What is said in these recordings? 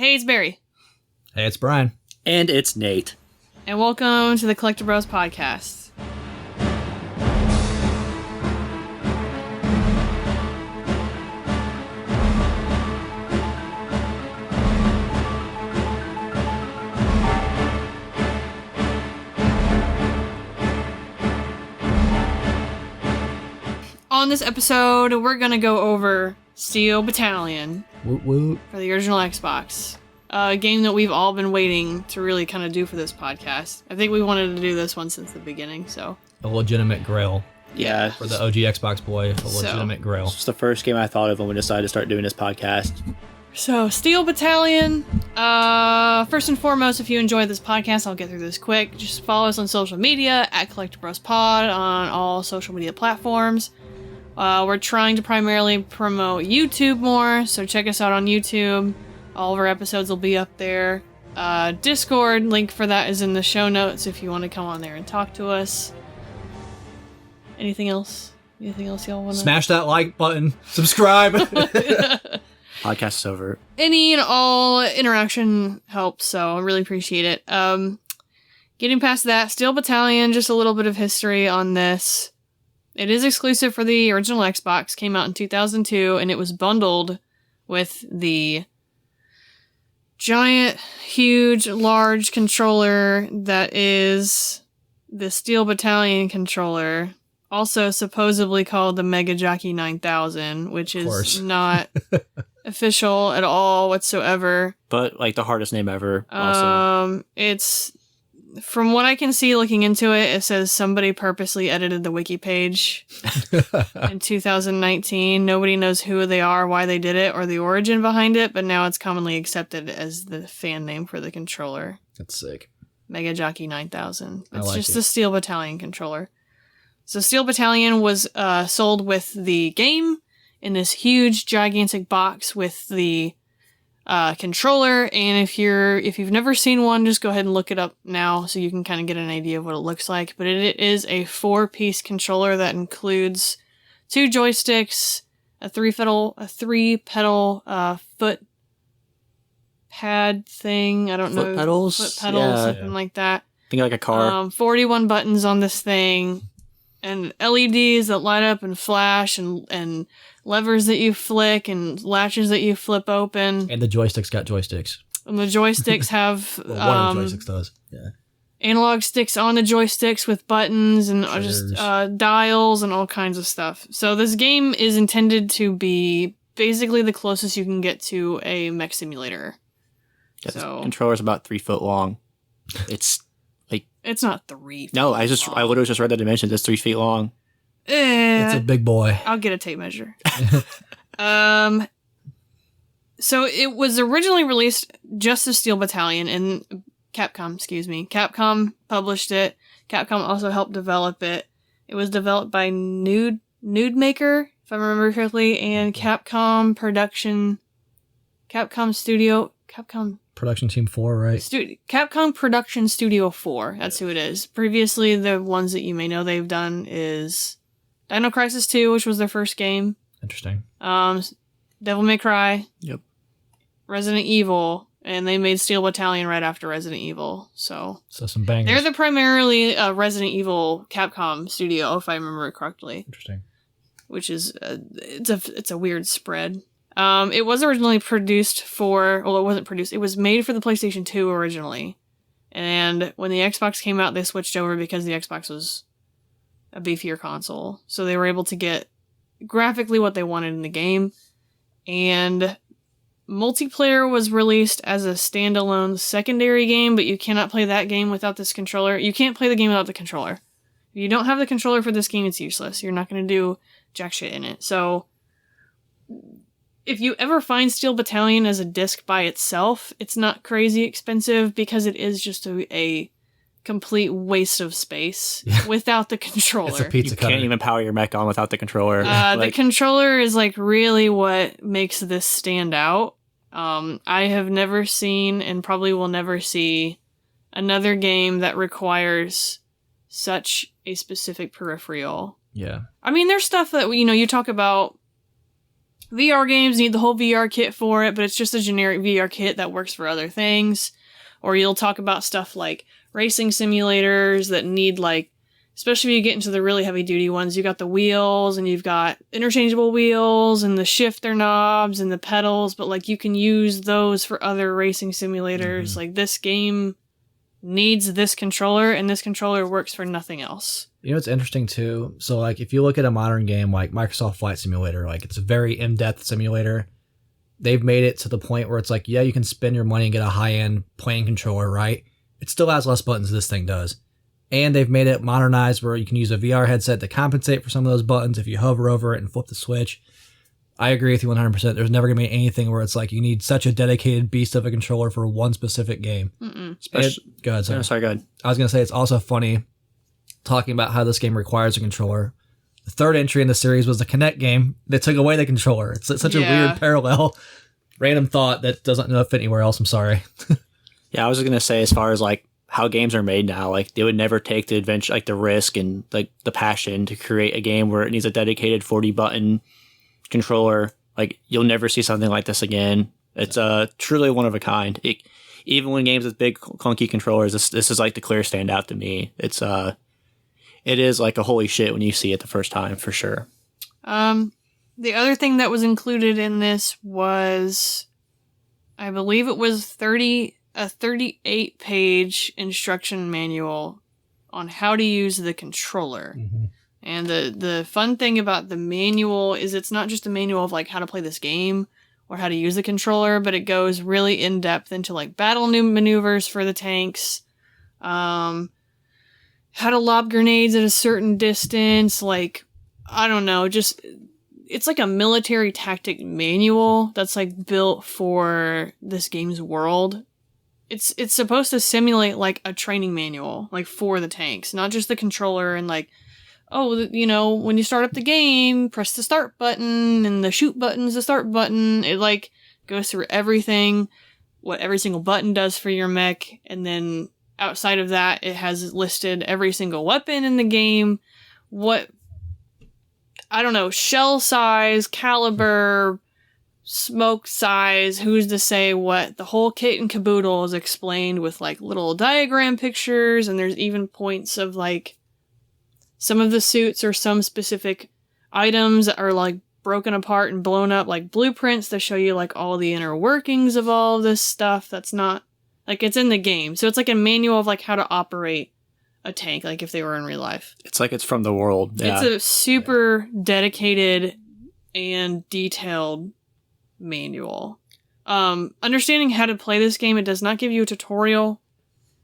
Hey, it's Barry. Hey, it's Brian. And it's Nate. And welcome to the Collecti-Bros podcast. On this episode, we're going to go over Steel Battalion Woot woot. for the original Xbox. A game that we've all been waiting to really kind of do for this podcast. I think we wanted to do this one since the beginning, so. A legitimate grail. Yeah. For the OG Xbox boy, a legitimate grail. It's the first game I thought of when we decided to start doing this podcast. So, Steel Battalion. First and foremost, if you enjoyed this podcast, I'll get through this quick. Just follow us on social media, at Collecti-Bros Pod, on all social media platforms. We're trying to primarily promote YouTube more, so check us out on YouTube. All of our episodes will be up there. Discord, link for that is in the show notes if you want to come on there and talk to us. Anything else? Anything else y'all want to... Smash that like button. Subscribe. Podcast is over. Any and all interaction helps, so I really appreciate it. Getting past that, Steel Battalion, just a little bit of history on this. It is exclusive for the original Xbox, came out in 2002, and it was bundled with the giant, huge, large controller that is the Steel Battalion controller, also supposedly called the Mega Jockey 9000, which is not official at all whatsoever. But, like, the hardest name ever. Also. It's... From what I can see looking into it, it says somebody purposely edited the wiki page in 2019. Nobody knows who they are, why they did it, or the origin behind it, but now it's commonly accepted as the fan name for the controller. That's sick. Mega Jockey 9000. It's like just the Steel Battalion controller. So Steel Battalion was sold with the game in this huge, gigantic box with the controller, and if you've never seen one, just go ahead and look it up now so you can kind of get an idea of what it looks like. But it is a 4-piece controller that includes 2 joysticks, a 3-pedal foot pad thing. I don't know. Foot pedals? Foot pedals, Yeah. something like that. Think like a car. 41 buttons on this thing, and LEDs that light up and flash, and levers that you flick, and latches that you flip open. And the joysticks got joysticks. And the joysticks have Well, one of the joysticks does. Yeah. analog sticks on the joysticks with buttons and just dials and all kinds of stuff. So this game is intended to be basically the closest you can get to a mech simulator. Yeah, so the controller's about 3 foot long. It's like... It's not 3 feet No, long. I literally just read the dimensions. It's 3 feet long. It's a big boy. I'll get a tape measure. So it was originally released just as Steel Battalion, and Capcom published it. Capcom also helped develop it. It was developed by Nude Maker, if I remember correctly, and Capcom Production Production Team 4, right? Capcom Production Studio 4. That's who it is. Previously, the ones that you may know they've done is Dino Crisis 2, which was their first game. Interesting. Devil May Cry. Yep. Resident Evil, and they made Steel Battalion right after Resident Evil. So some bangers. they're the primarily Resident Evil Capcom studio, if I remember it correctly. Interesting. Which is it's a weird spread. It was originally produced for... Well, it wasn't produced. It was made for the PlayStation 2 originally. And when the Xbox came out, they switched over because the Xbox was a beefier console. So they were able to get graphically what they wanted in the game. And multiplayer was released as a standalone secondary game, but you cannot play that game without this controller. You can't play the game without the controller. If you don't have the controller for this game, it's useless. You're not going to do jack shit in it. So if you ever find Steel Battalion as a disc by itself, it's not crazy expensive because it is just a complete waste of space without the controller. It's a pizza cutter. You can't even power your mech on without the controller. The controller is like really what makes this stand out. I have never seen and probably will never see another game that requires such a specific peripheral. Yeah. I mean, there's stuff that, you know, you talk about VR games need the whole VR kit for it, but it's just a generic VR kit that works for other things. Or you'll talk about stuff like racing simulators that need, like, especially if you get into the really heavy duty ones, you got the wheels and you've got interchangeable wheels and the shifter knobs and the pedals, but like you can use those for other racing simulators. Like this game needs this controller and this controller works for nothing else. You know what's interesting too? So like if you look at a modern game like Microsoft Flight Simulator, like it's a very in-depth simulator. They've made it to the point where it's like, yeah, you can spend your money and get a high-end plane controller, right? It still has less buttons than this thing does. And they've made it modernized where you can use a VR headset to compensate for some of those buttons if you hover over it and flip the switch. I agree with you 100%. There's never going to be anything where it's like you need such a dedicated beast of a controller for one specific game. Especially, go ahead, sorry. No, sorry, go ahead. I was going to say it's also funny talking about how this game requires a controller. The third entry in the series was the Kinect game. They took away the controller. It's such a weird parallel. Random thought that doesn't fit anywhere else. I'm sorry. Yeah, I was going to say as far as like how games are made now, like they would never take the adventure, like the risk and like the passion to create a game where it needs a dedicated 40 button controller. Like you'll never see something like this again. It's truly one of a kind. Even when games with big clunky controllers, this is like the clear standout to me. It is like a holy shit when you see it the first time, for sure. The other thing that was included in this was, I believe it was a 38-page instruction manual on how to use the controller. And the fun thing about the manual is it's not just a manual of like how to play this game or how to use the controller, but it goes really in depth into like battle maneuvers for the tanks, how to lob grenades at a certain distance, like, I don't know, just, it's like a military tactic manual that's like built for this game's world. It's supposed to simulate like a training manual, like for the tanks, not just the controller and like, oh, you know, when you start up the game, press the start button and the shoot button's the start button. It like goes through everything, what every single button does for your mech, and then outside of that, it has listed every single weapon in the game, what, I don't know, shell size, caliber, smoke size, who's to say what. The whole kit and caboodle is explained with like little diagram pictures, and there's even points of like some of the suits or some specific items that are like broken apart and blown up, like blueprints that show you like all the inner workings of all of this stuff that's not like it's in the game. So it's like a manual of like how to operate a tank, like if they were in real life. It's like it's from the world. Yeah. It's a super dedicated and detailed manual. Understanding how to play this game, it does not give you a tutorial.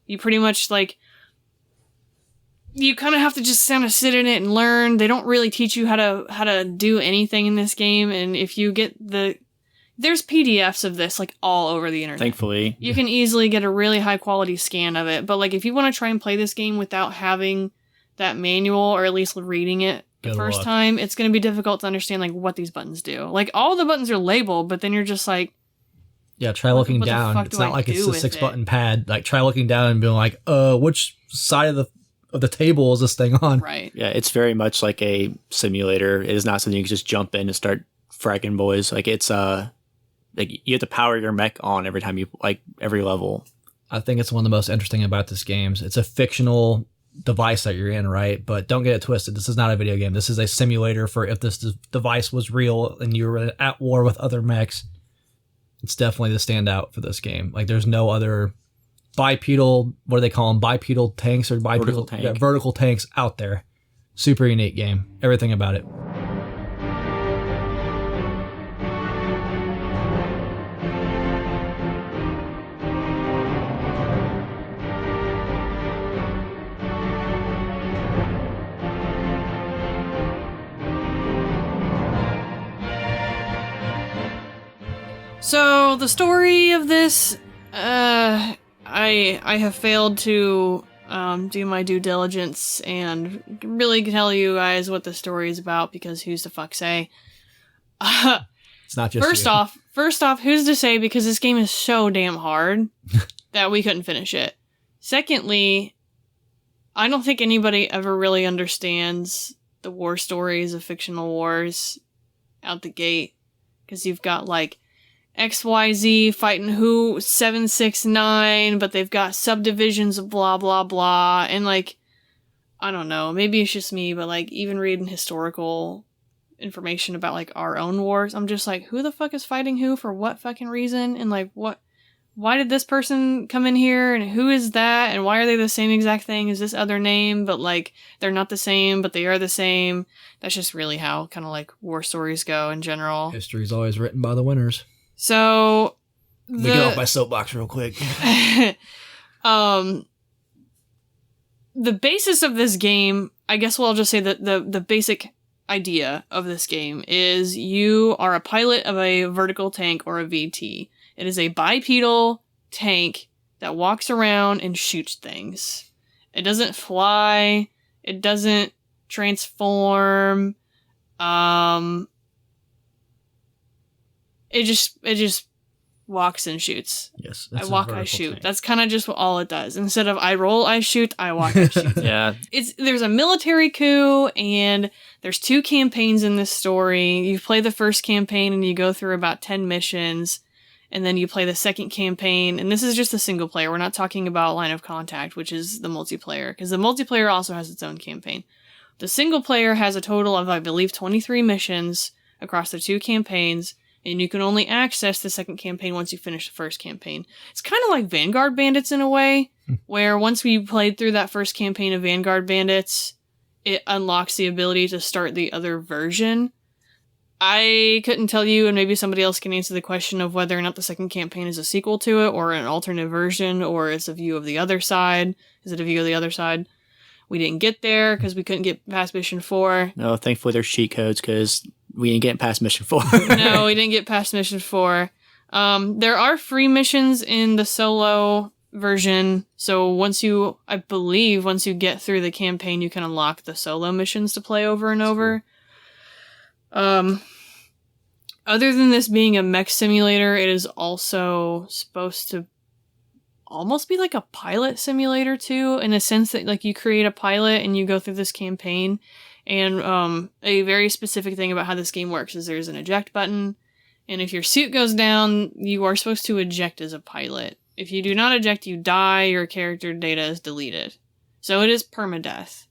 You pretty much like, you kind of have to just kind of sit in it and learn. They don't really teach you how to do anything in this game, and if you get there's PDFs of this like all over the internet. Thankfully. You can easily get a really high quality scan of it, but like if you want to try and play this game without having that manual or at least reading it the first time, it's going to be difficult to understand like what these buttons do. Like all the buttons are labeled, but then you're just like, yeah, try looking down. It's not like it's a 6-button pad. Like try looking down and being like, which side of the table is this thing on? Right. Yeah, it's very much like a simulator. It is not something you can just jump in and start fragging boys. Like it's like you have to power your mech on every time you like every level. I think it's one of the most interesting about this game. It's a fictional device that you're in, right? But don't get it twisted. This is not a video game. This is a simulator for if this device was real and you were at war with other mechs. It's definitely the standout for this game. Like there's no other bipedal, what do they call them? Bipedal tanks or vertical tanks out there. Super unique game. Everything about it. So the story of this, I have failed to do my due diligence and really tell you guys what the story is about, because who's to fuck say? It's not just First off, who's to say, because this game is so damn hard that we couldn't finish it. Secondly, I don't think anybody ever really understands the war stories of fictional wars out the gate. because you've got like XYZ fighting who 769, but they've got subdivisions of blah blah blah, and like I don't know, maybe it's just me, but like even reading historical information about like our own wars, I'm just like, who the fuck is fighting who for what fucking reason, and like why did this person come in here, and who is that, and why are they the same exact thing as this other name, but like they're not the same but they are the same. That's just really how kind of like war stories go in general. History's always written by the winners. So Let me get off my soapbox real quick. The basis of this game, I guess I'll just say that the basic idea of this game is you are a pilot of a vertical tank or a VT. It is a bipedal tank that walks around and shoots things. It doesn't fly. It doesn't transform. It just walks and shoots. Yes. I walk, I shoot. Tank. That's kind of just all it does. Instead of I roll, I shoot, I walk, I shoot. Yeah. There's a military coup, and there's 2 campaigns in this story. You play the first campaign, and you go through about 10 missions, and then you play the second campaign, and this is just a single player. We're not talking about Line of Contact, which is the multiplayer, because the multiplayer also has its own campaign. The single player has a total of, I believe, 23 missions across the 2 campaigns, and you can only access the second campaign once you finish the first campaign. It's kind of like Vanguard Bandits in a way, where once we played through that first campaign of Vanguard Bandits, it unlocks the ability to start the other version. I couldn't tell you, and maybe somebody else can answer the question of whether or not the second campaign is a sequel to it, or an alternate version, or it's a view of the other side. Is it a view of the other side? We didn't get there because we couldn't get past mission 4. No, thankfully there's cheat codes because we didn't get past mission 4. No, we didn't get past mission 4. There are free missions in the solo version, so I believe once you get through the campaign, you can unlock the solo missions to play over and over. Other than this being a mech simulator, it is also supposed to almost be like a pilot simulator too, in a sense that like you create a pilot and you go through this campaign, and a very specific thing about how this game works is there's an eject button, and if your suit goes down, you are supposed to eject as a pilot. If you do not eject, you die, your character data is deleted. So it is permadeath.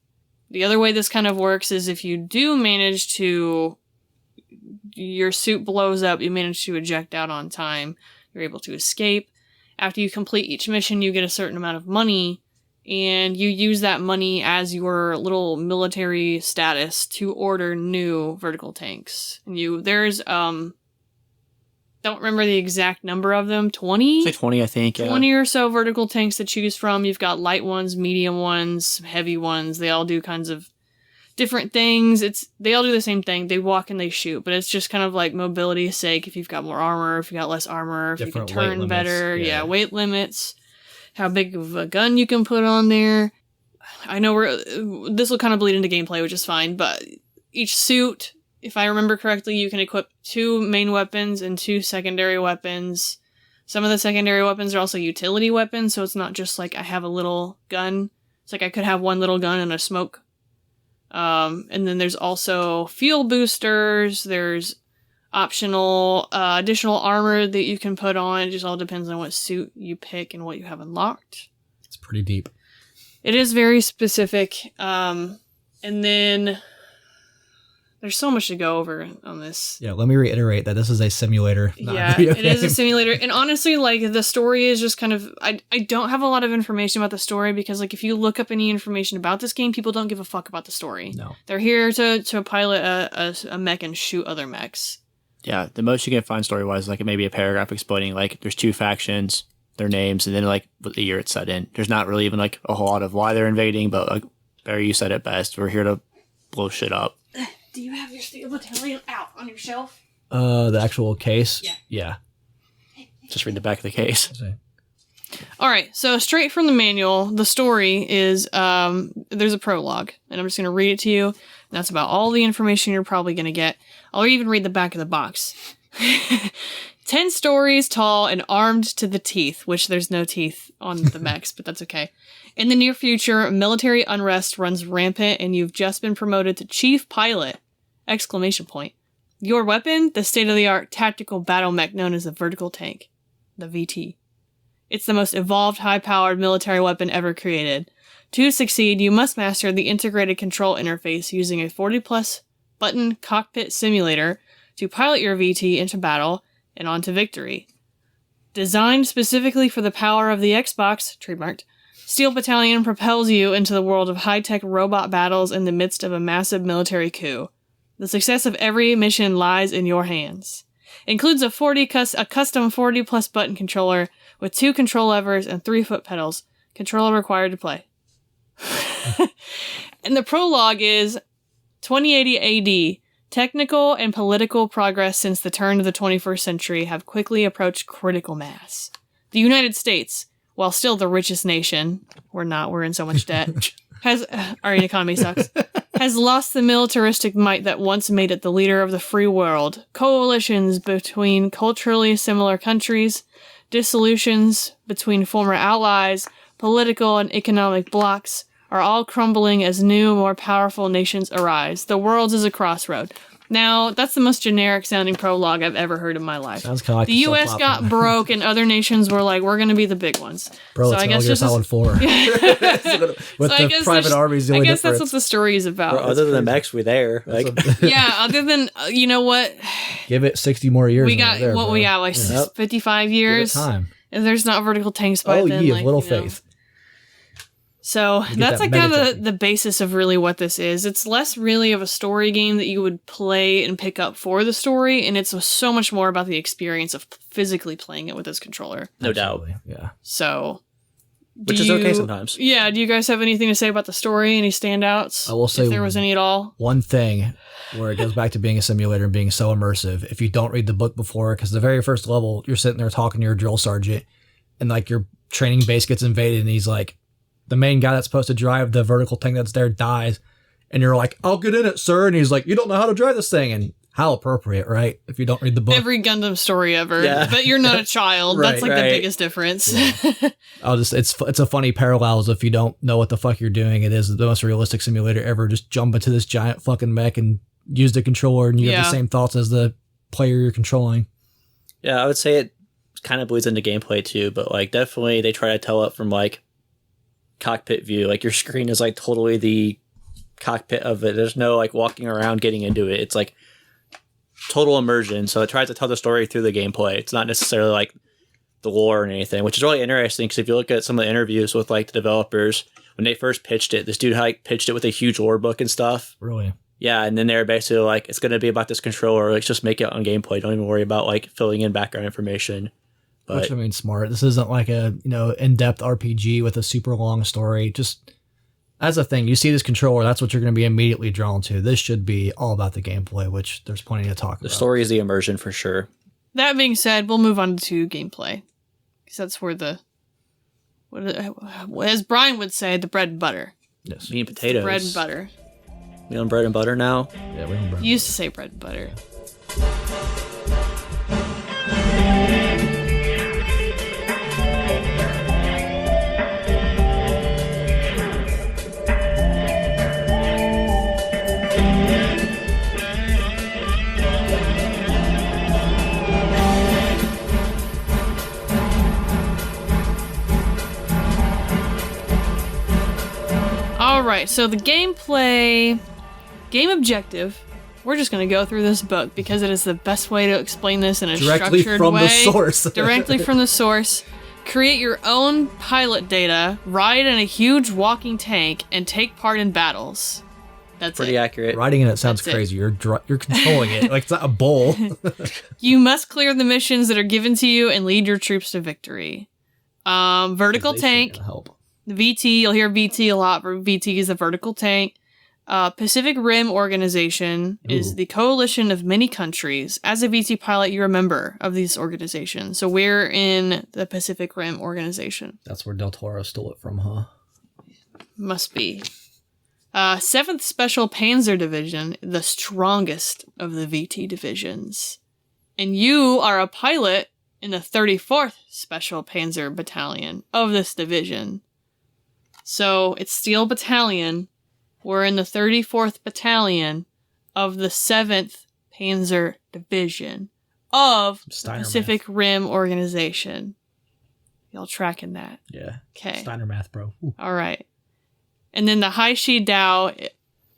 The other way this kind of works is if you do manage to, your suit blows up, you manage to eject out on time, you're able to escape. After you complete each mission, you get a certain amount of money, and you use that money as your little military status to order new vertical tanks. And there's, don't remember the exact number of them, 20? It's like 20, I think, yeah. 20 or so vertical tanks to choose from. You've got light ones, medium ones, heavy ones. They all do kinds of different things. They all do the same thing. They walk and they shoot, but it's just kind of like mobility's sake. If you've got more armor, if you got less armor, if Different you can turn weight better. limits, Yeah, weight limits. How big of a gun you can put on there. I know this will kind of bleed into gameplay, which is fine, but each suit, if I remember correctly, you can equip 2 main weapons and 2 secondary weapons. Some of the secondary weapons are also utility weapons, so it's not just like I have a little gun. It's like I could have one little gun and a smoke. And then there's also fuel boosters, there's optional additional armor that you can put on. It just all depends on what suit you pick and what you have unlocked. It's pretty deep. It is very specific. And then there's so much to go over on this. Yeah, let me reiterate that this is a simulator. Yeah, it is a simulator. And honestly, like, the story is just kind of... I don't have a lot of information about the story because, like, if you look up any information about this game, people don't give a fuck about the story. No. They're here to pilot a mech and shoot other mechs. Yeah, the most you can find story-wise, like, maybe a paragraph explaining, like, there's 2 factions, their names, and then, like, what the year it's set in. There's not really even, like, a whole lot of why they're invading, but, like, Barry, you said it best. We're here to blow shit up. Do you have your Steel Battalion out on your shelf? The actual case? Yeah. Just read the back of the case. Alright, so straight from the manual, the story is, there's a prologue, and I'm just going to read it to you. That's about all the information you're probably going to get. I'll even read the back of the box. 10 stories tall and armed to the teeth, which there's no teeth on the mechs, but that's okay. In the near future, military unrest runs rampant, and you've just been promoted to chief pilot! ! Your weapon, the state-of-the-art tactical battle mech known as the vertical tank, the VT. It's the most evolved, high-powered military weapon ever created. To succeed, you must master the integrated control interface using a 40-plus button cockpit simulator to pilot your VT into battle and on to victory. Designed specifically for the power of the Xbox, trademarked, Steel Battalion propels you into the world of high-tech robot battles in the midst of a massive military coup. The success of every mission lies in your hands. Includes a custom 40-plus button controller with 2 control levers and 3 foot pedals. Controller required to play. And the prologue is 2080 AD. Technical and political progress since the turn of the 21st century have quickly approached critical mass. The United States, while still the richest nation, we're in so much debt, our economy sucks, has lost the militaristic might that once made it the leader of the free world. Coalitions between culturally similar countries, dissolutions between former allies, political and economic blocs are all crumbling as new, more powerful nations arise. The world is a crossroad. Now, that's the most generic-sounding prologue I've ever heard in my life. Sounds kind of like the U.S. got broke, and other nations were like, "We're going to be the big ones." Bro, so it's I guess Metal Gear Solid 4. With the private armies, I guess that's what the story is about. Bro, other than the mechs, we're there. Like, yeah, other than you know what? Give it 60 more years. We got there, what bro. we got, like 55 years. Give it time. If there's not vertical tanks by Oh, then, ye like, of little you know. faith. So that's that like kind mega of the basis of really what this is. It's less really of a story game that you would play and pick up for the story, and it's so much more about the experience of physically playing it with this controller. no doubt. Yeah. So, Which is okay sometimes. Yeah. Do you guys have anything to say about the story? Any standouts? I will say if there was any at all. one thing where it goes back to being a simulator and being so immersive. If you don't read the book before, because the very first level, you're sitting there talking to your drill sergeant, and like your training base gets invaded, and he's like, the main guy that's supposed to drive the vertical tank that's there dies, and you're like, "I'll get in it, sir," and he's like, "You don't know how to drive this thing," and how appropriate, right? If you don't read the book. Every Gundam story ever, Yeah. but you're not a child. Right, That's like the biggest difference. Yeah. It's a funny parallels. If you don't know what the fuck you're doing, it is the most realistic simulator ever. Just jump into this giant fucking mech and use the controller, and you have the same thoughts as the player you're controlling. Yeah, I would say it kind of bleeds into gameplay too, but like definitely they try to tell it from like cockpit view. Like your screen is like totally the cockpit of it. There's no like walking around getting into it. It's like total immersion. So it tries to tell the story through the gameplay. It's not necessarily like the lore or anything, which is really interesting because if you look at some of the interviews with like the developers when they first pitched it, this dude like pitched it with a huge lore book and stuff. Really? Yeah, and then they're basically like, it's going to be about this controller. Let's just make it on gameplay. Don't even worry about like filling in background information. But, which I mean, smart. This isn't like a in-depth RPG with a super long story. Just as a thing, you see this controller, that's what you're going to be immediately drawn to. This should be all about the gameplay, which there's plenty to talk about. The story is the immersion for sure. That being said, we'll move on to gameplay because that's where as Brian would say, the bread and butter. Yes. Meat and potatoes. Bread and butter. We on bread and butter now? Yeah, we don't You used to say bread and butter. Alright, so the game objective, we're just going to go through this book because it is the best way to explain this in a directly structured from way. the source. Directly from the source. Create your own pilot data, ride in a huge walking tank, and take part in battles. That's Pretty accurate. Riding in it sounds That's it. crazy. You're controlling it. Like it's not a bowl. You must clear the missions that are given to you and lead your troops to victory. Vertical They tank. should help. The VT, you'll hear VT a lot. VT is a vertical tank. Pacific Rim Organization is the coalition of many countries. As a VT pilot, you're a member of these organizations. So we're in the Pacific Rim Organization. That's where Del Toro stole it from, huh? Must be. 7th Special Panzer Division, the strongest of the VT divisions. And you are a pilot in the 34th Special Panzer Battalion of this division. So it's Steel Battalion. We're in the 34th Battalion of the 7th Panzer Division of the Steiner Pacific Rim Organization. Y'all tracking that? Yeah. Okay. Steiner math, bro. Ooh. All right. And then the Haishi Dao,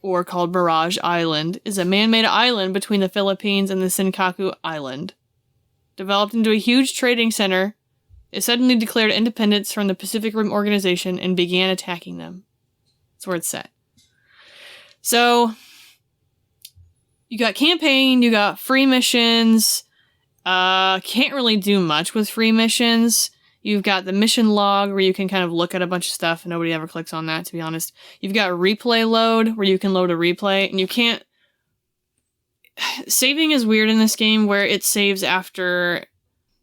or called Barrage Island, is a man-made island between the Philippines and the Senkaku Island. Developed into a huge trading center, it suddenly declared independence from the Pacific Rim Organization and began attacking them. That's where it's set. So, you got campaign, you got free missions. Can't really do much with free missions. You've got the mission log where you can kind of look at a bunch of stuff and nobody ever clicks on that, to be honest. You've got replay load where you can load a replay and you can't... Saving is weird in this game where it saves after...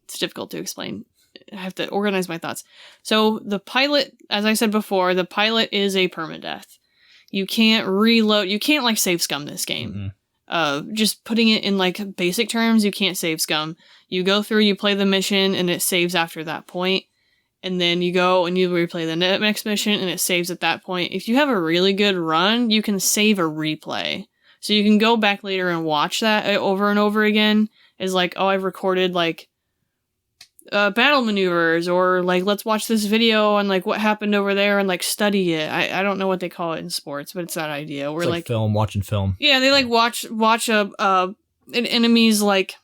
It's difficult to explain. I have to organize my thoughts. So the pilot, as I said before, the pilot is a permadeath. You can't reload, you can't like save scum this game. Just putting it in like basic terms, you can't save scum. You go through, you play the mission, and it saves after that point. And then you go and you replay the next mission, and it saves at that point. If you have a really good run, you can save a replay. So you can go back later and watch that over and over again. Is like, oh, I've recorded like battle maneuvers, or like, let's watch this video on like what happened over there and like study it. I don't know what they call it in sports, but it's that idea. We're It's like film, watching film. Yeah, they like watch an enemy's like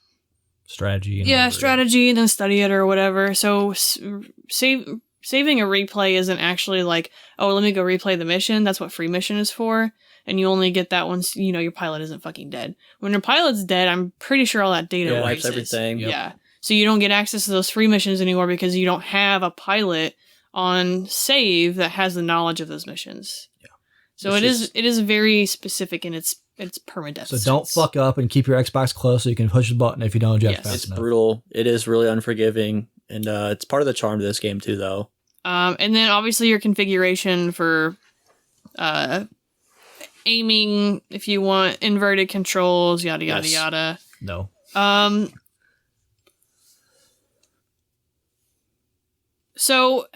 Strategy. Strategy, and then study it or whatever. So saving a replay isn't actually like, oh, let me go replay the mission. That's what free mission is for. And you only get that once, you know, your pilot isn't fucking dead. When your pilot's dead, I'm pretty sure all that data wipes erases. everything. Yep. Yeah. So you don't get access to those free missions anymore because you don't have a pilot on save that has the knowledge of those missions. Yeah. So it is very specific in its permadeath. So don't fuck up and keep your Xbox close so you can push the button if you don't eject fast It's enough. brutal. It is really unforgiving, and it's part of the charm of this game too, though. And then obviously your configuration for aiming, if you want inverted controls, yada yada yada. No. So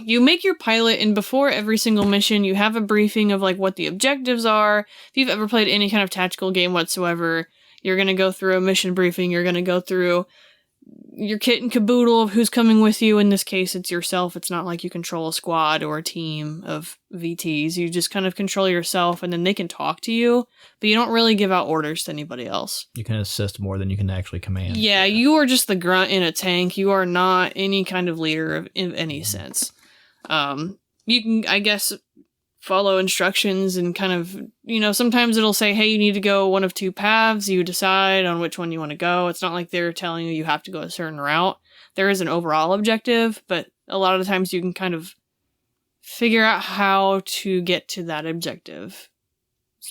you make your pilot, and before every single mission, you have a briefing of like what the objectives are. If you've ever played any kind of tactical game whatsoever, you're going to go through a mission briefing. You're going to go through your kit and caboodle of who's coming with you. In this case, it's yourself. It's not like you control a squad or a team of VTs. You just kind of control yourself, and then they can talk to you, but you don't really give out orders to anybody else. You can assist more than you can actually command. Yeah, you are just the grunt in a tank. You are not any kind of leader in any sense. You can, I guess, follow instructions and kind of, you know, sometimes it'll say, hey, you need to go one of two paths. You decide on which one you want to go. It's not like they're telling you have to go a certain route. There is an overall objective, but a lot of the times you can kind of figure out how to get to that objective.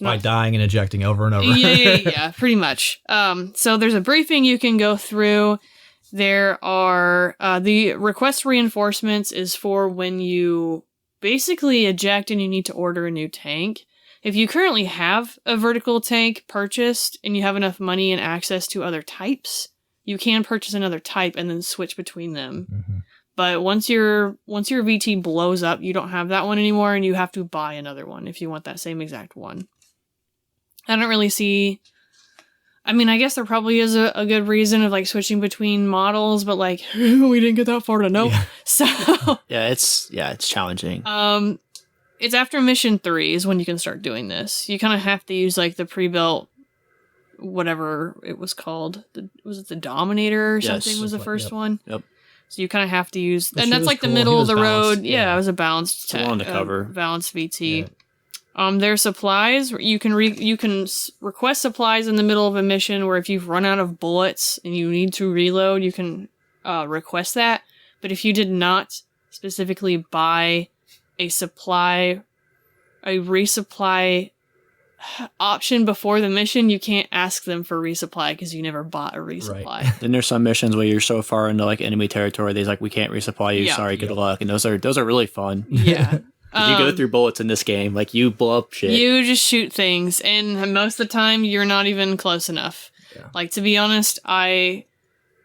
By dying and ejecting over and over. Yeah, pretty much. So there's a briefing you can go through. There are, the request reinforcements is for when you basically eject and you need to order a new tank. If you currently have a vertical tank purchased and you have enough money and access to other types, you can purchase another type and then switch between them. Mm-hmm. But once your VT blows up, you don't have that one anymore, and you have to buy another one if you want that same exact one. I don't really see... I mean, I guess there probably is a good reason of, like, switching between models, but, like, we didn't get that far to know. Yeah. So... it's challenging. It's after mission 3 is when you can start doing this. You kind of have to use, like, the pre-built... whatever it was called. Was it the Dominator or something was the first one? Yep. So you kind of have to use... And that's, like, cool. The middle of the road. Yeah, it was a balanced... balanced VT. Yeah. There are supplies. You can request supplies in the middle of a mission where if you've run out of bullets and you need to reload, you can request that. But if you did not specifically buy a resupply option before the mission, you can't ask them for resupply because you never bought a resupply. Right. Then there's some missions where you're so far into like enemy territory, they're like, we can't resupply you. Yeah. Sorry, good luck. And those are really fun. Yeah. You go through bullets in this game, like you blow up shit. You just shoot things, and most of the time you're not even close enough. Yeah. Like, to be honest, I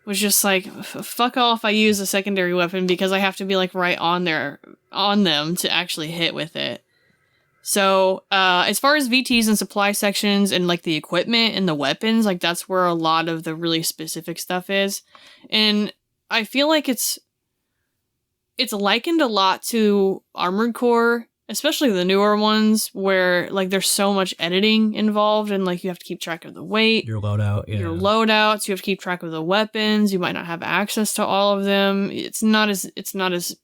was just like, fuck off, I use a secondary weapon because I have to be like right on them to actually hit with it. So, as far as VTs and supply sections and like the equipment and the weapons, like that's where a lot of the really specific stuff is. And I feel like it's likened a lot to Armored Core, especially the newer ones, where like there's so much editing involved and like you have to keep track of the weight, Your loadout, yeah. your loadouts, you have to keep track of the weapons, you might not have access to all of them. It's not as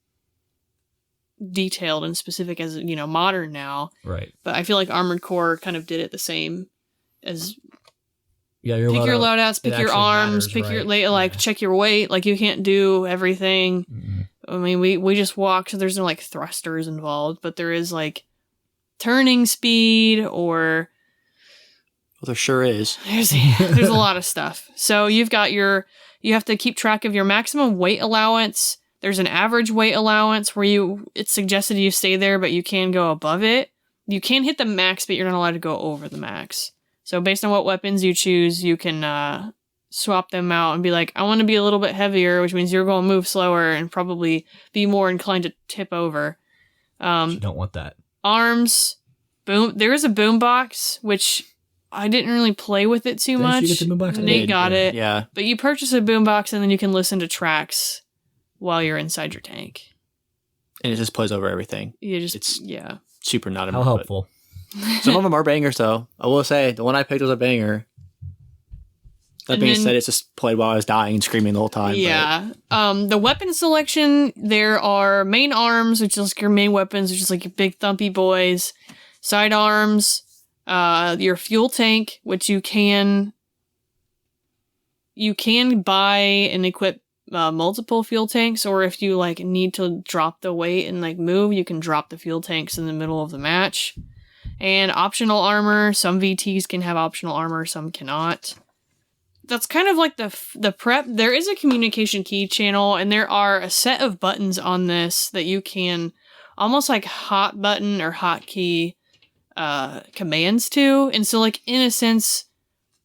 detailed and specific as, you know, modern now. Right. But I feel like Armored Core kind of did it the same as Yeah, pick your loadouts, pick your arms, matters, pick right? your like check your weight. Like you can't do everything. Mm-hmm. I mean, we just walk, so there's no like thrusters involved, but there is like turning speed or Well, there sure is. there's a lot of stuff. So you have to keep track of your maximum weight allowance. There's an average weight allowance where it's suggested you stay there, but you can go above it. You can hit the max, but you're not allowed to go over the max. So based on what weapons you choose, you can swap them out and be like, I want to be a little bit heavier, which means you're going to move slower and probably be more inclined to tip over. You don't want that. Arms, boom. There is a boombox, which I didn't really play with it too much. You get the boombox? Nate got it. Yeah. But you purchase a boombox and then you can listen to tracks while you're inside your tank. And it just plays over everything. It's Super not How helpful. Some of them are bangers, though. I will say, the one I picked was a banger. That being said, it's just played while I was dying and screaming the whole time. Yeah. The weapon selection, there are main arms, which is like your main weapons, which is like your big thumpy boys. Sidearms, your fuel tank, which you can buy and equip multiple fuel tanks, or if you like need to drop the weight and like move, you can drop the fuel tanks in the middle of the match. And optional armor, some VTs can have optional armor, some cannot. That's kind of like the prep. There is a communication key channel, and there are a set of buttons on this that you can almost like hot button or hotkey commands to. And so like in a sense,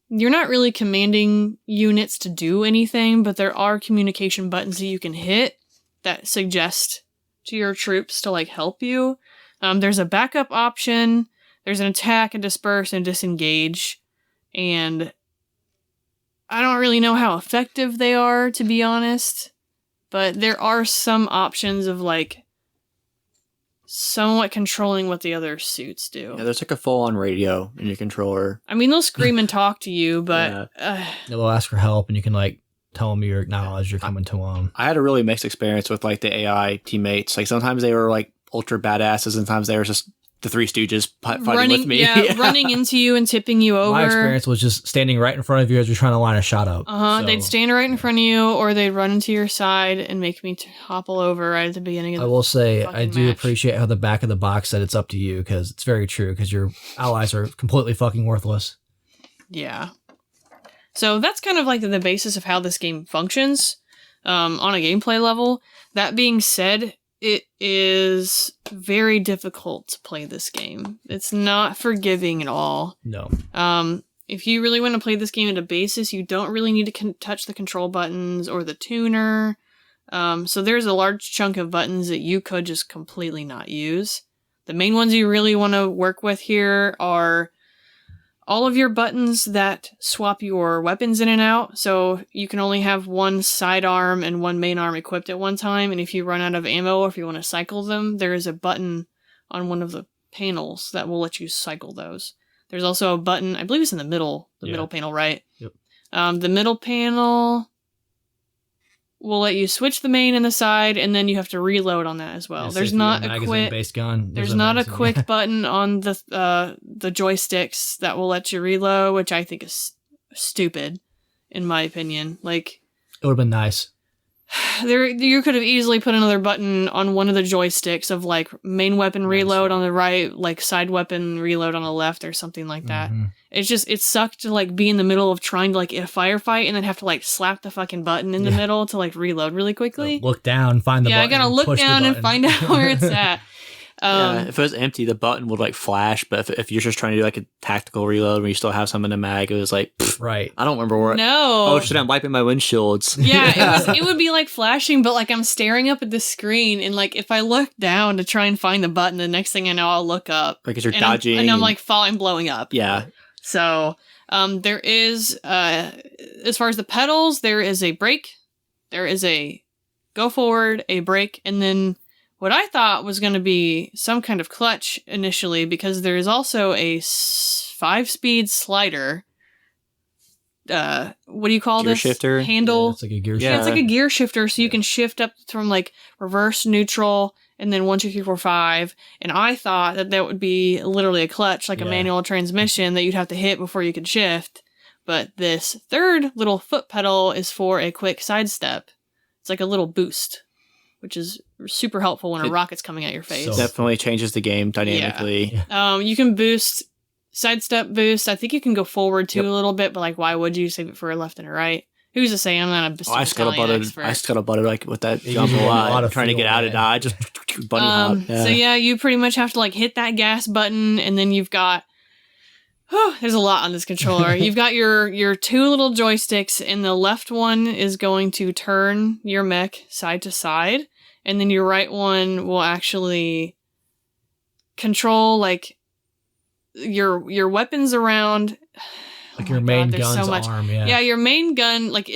you're not really commanding units to do anything, but there are communication buttons that you can hit that suggest to your troops to like help you. There's a backup option. There's an attack, and disperse, and disengage. And I don't really know how effective they are, to be honest. But there are some options of like somewhat controlling what the other suits do. Yeah, there's like a full-on radio in your controller. I mean, they'll scream and talk to you, but They'll ask for help, and you can like tell them you acknowledge you're coming to them. I had a really mixed experience with like the AI teammates. Like sometimes they were like ultra badasses, and sometimes they were just the Three Stooges fighting with me. Yeah, running into you and tipping you over. My experience was just standing right in front of you as you're trying to line a shot up. So, They'd stand right in front of you, or they'd run into your side and make me hobble over right at the beginning of the I will say, I do match. appreciate how the back of the box said it's up to you, because it's very true, because your allies are completely fucking worthless. Yeah. So that's kind of like the basis of how this game functions on a gameplay level. That being said, it is very difficult to play this game. It's not forgiving at all. No. If you really want to play this game at a basis, you don't really need to touch the control buttons or the tuner. So there's a large chunk of buttons that you could just completely not use. The main ones you really want to work with here are all of your buttons that swap your weapons in and out. So you can only have one sidearm and one main arm equipped at one time. And if you run out of ammo or if you want to cycle them, there is a button on one of the panels that will let you cycle those. There's also a button, I believe it's in the middle panel, right? Yep. The middle panel will let you switch the main and the side, and then you have to reload on that as well. Yeah, There's not a quick based gun. There's not a quick button on the joysticks that will let you reload, which I think is stupid, in my opinion. Like, it would have been nice. You could have easily put another button on one of the joysticks of like main weapon reload on the right, like side weapon reload on the left, or something like that. Mm-hmm. It sucked to like be in the middle of trying to like a firefight and then have to like slap the fucking button in the middle to like reload really quickly. Look down, find the button. I gotta look down and find out where it's at. Yeah, if it was empty, the button would like flash. But if you're just trying to do like a tactical reload where you still have some in the mag, it was like, Right. I don't remember where. No. Oh shit! I'm wiping my windshields. Yeah, it would be like flashing, but like I'm staring up at the screen, and like if I look down to try and find the button, the next thing I know, I'll look up Because you're and dodging, I'm like falling, blowing up. yeah. So there is as far as the pedals, there is a brake, there is a go forward, a brake, and then what I thought was going to be some kind of clutch initially, because there is also a 5-speed slider. What do you call Gear this? shifter? Handle. Yeah, it's like a gear Yeah. Yeah, it's like a gear shifter, so you can shift up from like reverse, neutral, and then 1, 2, 3, 4, 5. And I thought that would be literally a clutch, like a manual transmission that you'd have to hit before you could shift. But this third little foot pedal is for a quick sidestep. It's like a little boost, which is super helpful when a rocket's coming at your face. So- Definitely changes the game dynamically. Yeah. You can boost, sidestep boost. I think you can go forward too a little bit, but like, why would you save it for a left and a right? Who's to say? I'm not a I scuttlebutted like with that jump a usually a lot lot, of trying to get fuel, out of yeah. dodge, just bunny hop. Yeah. So yeah, you pretty much have to like hit that gas button, and then you've got. There's a lot on this controller. You've got your 2 little joysticks, and the left one is going to turn your mech side to side, and then your right one will actually control like your weapons around. Like Oh your my main God, there's gun's so much. arm, yeah. Yeah, your main gun, like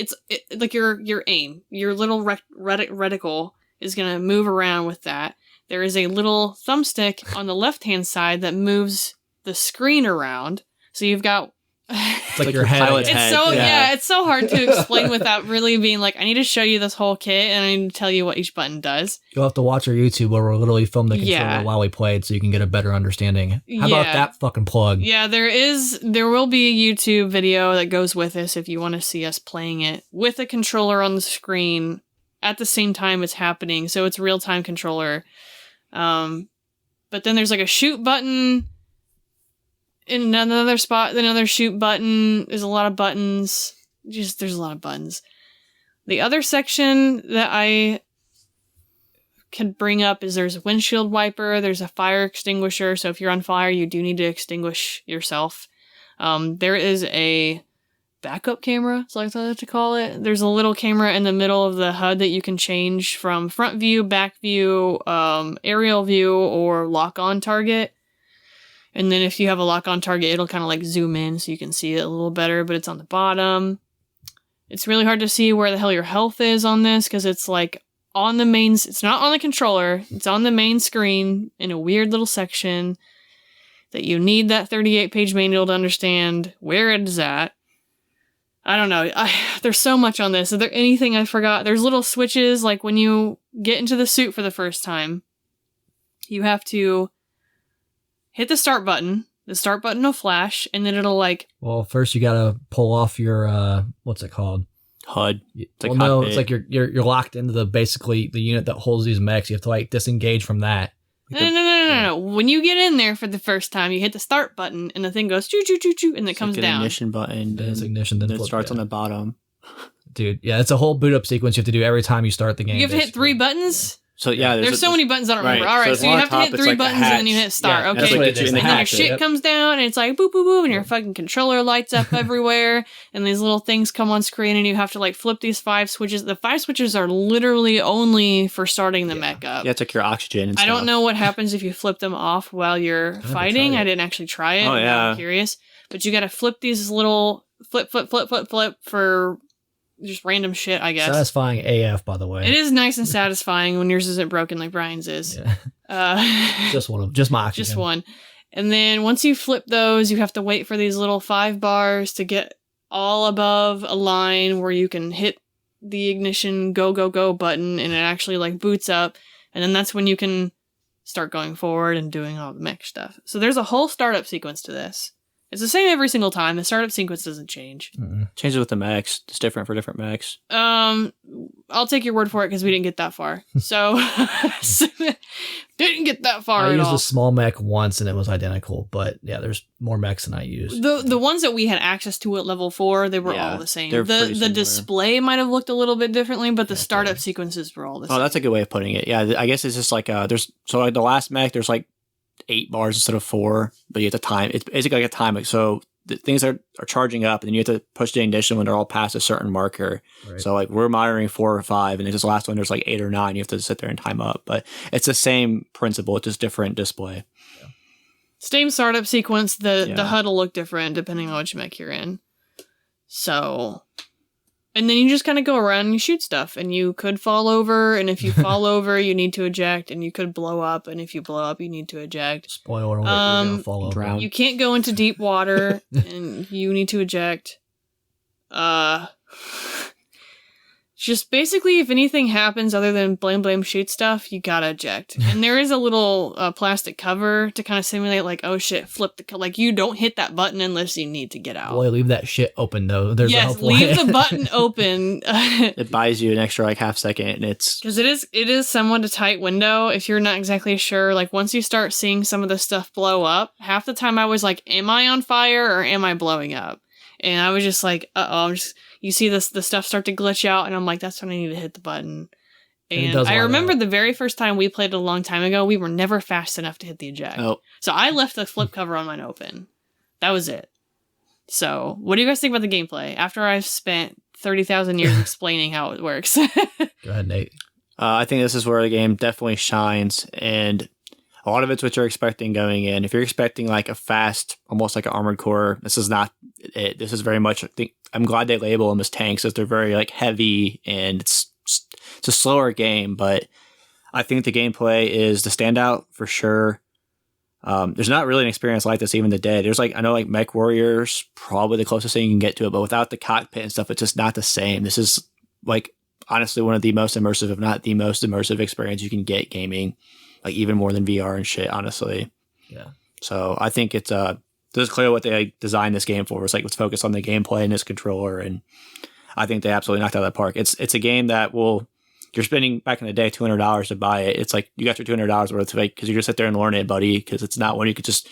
like your aim, your little reticle is gonna move around with that. There is a little thumbstick on the left-hand side that moves the screen around. So you've got. It's like your head. pilot's It's head. so Yeah. it's so hard to explain without really being like, I need to show you this whole kit and I need to tell you what each button does. You'll have to watch our YouTube where we'll literally film the controller Yeah. while we played so you can get a better understanding. How about Yeah. that fucking plug? Yeah, there will be a YouTube video that goes with this if you want to see us playing it with a controller on the screen at the same time it's happening. So it's real-time controller. But then there's like a shoot button in another spot, another shoot button. There's a lot of buttons. There's a lot of buttons. The other section that I could bring up is there's a windshield wiper, there's a fire extinguisher, so if you're on fire, you do need to extinguish yourself. There is a backup camera, so I like to call it. There's a little camera in the middle of the HUD that you can change from front view, back view, aerial view, or lock-on target. And then if you have a lock-on target, it'll kind of like zoom in so you can see it a little better, but it's on the bottom. It's really hard to see where the hell your health is on this because it's like on the main, it's not on the controller, it's on the main screen in a weird little section that you need that 38-page manual to understand where it is at. I don't know. There's so much on this. Is there anything I forgot? There's little switches, like when you get into the suit for the first time, you have to hit the start button. The start button will flash, and then it'll like... Well, first you gotta pull off your, what's it called? HUD. It's like no, cockpit. it's like you're locked into the unit that holds these mechs. You have to like disengage from that. No. When you get in there for the first time, you hit the start button, and the thing goes choo choo choo choo, and it It's comes like an down. ignition button. Then it's ignition, then it flip, starts yeah. on the bottom. Dude, yeah, it's a whole boot up sequence you have to do every time you start the game. You have to hit basically. 3 buttons? So yeah, There's so many buttons I don't remember. right. All right, So so you on have to top, hit it's 3 like a buttons and then you hatch. hit start. Yeah, Okay, that's what what it gets you is, in the and then your hatch. shit Yep. comes down, and it's like boop, boop, boop, and your fucking controller lights up everywhere, and these little things come on screen, and you have to like flip these 5 switches. The 5 switches are literally only for starting the mech up. Yeah, it's like your oxygen and I stuff. don't know what happens if you flip them off while you're fighting. tried it. I didn't actually try it. Oh, Now yeah. I'm curious. But you gotta flip these little flip for just random shit, I guess. Satisfying AF, by the way. It is nice and satisfying when yours isn't broken like Brian's is. Yeah. Just one of just my oxygen. Just one. And then once you flip those, you have to wait for these little 5 bars to get all above a line where you can hit the ignition go button and it actually like boots up. And then that's when you can start going forward and doing all the mech stuff. So there's a whole startup sequence to this. It's the same every single time. The startup sequence doesn't change. Changes with the mechs. It's different for different mechs. I'll take your word for it because we didn't get that far. So, didn't get that far I at used all. a small mech once and it was identical, but yeah, there's more mechs than I used. The ones that we had access to at level 4, they were all the same. The display might have looked a little bit differently, but the startup sequences were all the same. Oh, that's a good way of putting it. Yeah, I guess it's just like there's like the last mech, there's like 8 bars instead of 4, but you have to time. It's basically like a timer. So the things are charging up, and then you have to push the ignition when they're all past a certain marker. Right. So like we're monitoring 4 or 5, and this last one there's like 8 or 9. You have to sit there and time up, but it's the same principle. It's just different display. Yeah. Same startup sequence. The HUD will look different depending on which mech you're in. So. And then you just kind of go around and you shoot stuff, and you could fall over, and if you fall over, you need to eject, and you could blow up, and if you blow up, you need to eject. Spoiler alert, you're gonna fall over. Drown. You can't go into deep water, and you need to eject. Just basically, if anything happens other than blame shoot stuff, you gotta eject. And there is a little plastic cover to kind of simulate, like, oh shit, flip the like you don't hit that button unless you need to get out. Boy, leave that shit open though. There's yes, leave the button open. It buys you an extra like half second, and it's because it is somewhat a tight window. If you're not exactly sure, like once you start seeing some of the stuff blow up, half the time I was like, am I on fire or am I blowing up? And I was just like, you see the stuff start to glitch out, and I'm like, that's when I need to hit the button. And I remember the very first time we played it a long time ago, we were never fast enough to hit the eject. Oh. So I left the flip cover on mine open. That was it. So what do you guys think about the gameplay? After I've spent 30,000 years explaining how it works. Go ahead, Nate. I think this is where the game definitely shines, and a lot of it's what you're expecting going in. If you're expecting like a fast, almost like an Armored Core, this is not it. This is very much, I'm glad they label them as tanks, as they're very like heavy, and it's a slower game, but I think the gameplay is the standout for sure. There's not really an experience like this even today. There's like, I know like Mech Warriors, probably the closest thing you can get to it, but without the cockpit and stuff, it's just not the same. This is like honestly one of the most immersive, if not the most immersive experience you can get gaming. Like even more than VR and shit, honestly. Yeah. So I think it's this is clearly what they designed this game for. It's like let's focus on the gameplay and this controller, and I think they absolutely knocked out of the park. It's a game that you're spending back in the day $200 to buy it. It's like you got your $200 worth of it because you just sit there and learn it, buddy. Because it's not one you could just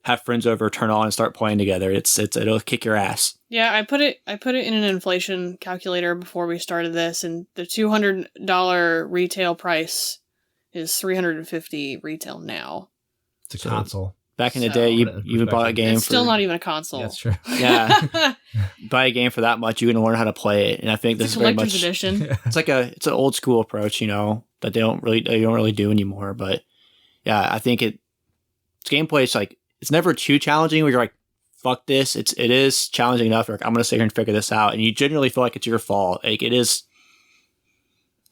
have friends over, turn on, and start playing together. It'll kick your ass. Yeah, I put it in an inflation calculator before we started this, and the $200 retail price is $350 retail now. It's a console. Back in the day, you bought a game. It's still not even a console. That's true. Yeah, buy a game for that much, you're gonna learn how to play it, and I think this is very much edition. It's an old school approach, that they don't really do anymore. But yeah, I think its gameplay is like it's never too challenging where you're like, fuck this. It is challenging enough. Like I'm gonna sit here and figure this out, and you generally feel like it's your fault. Like it is.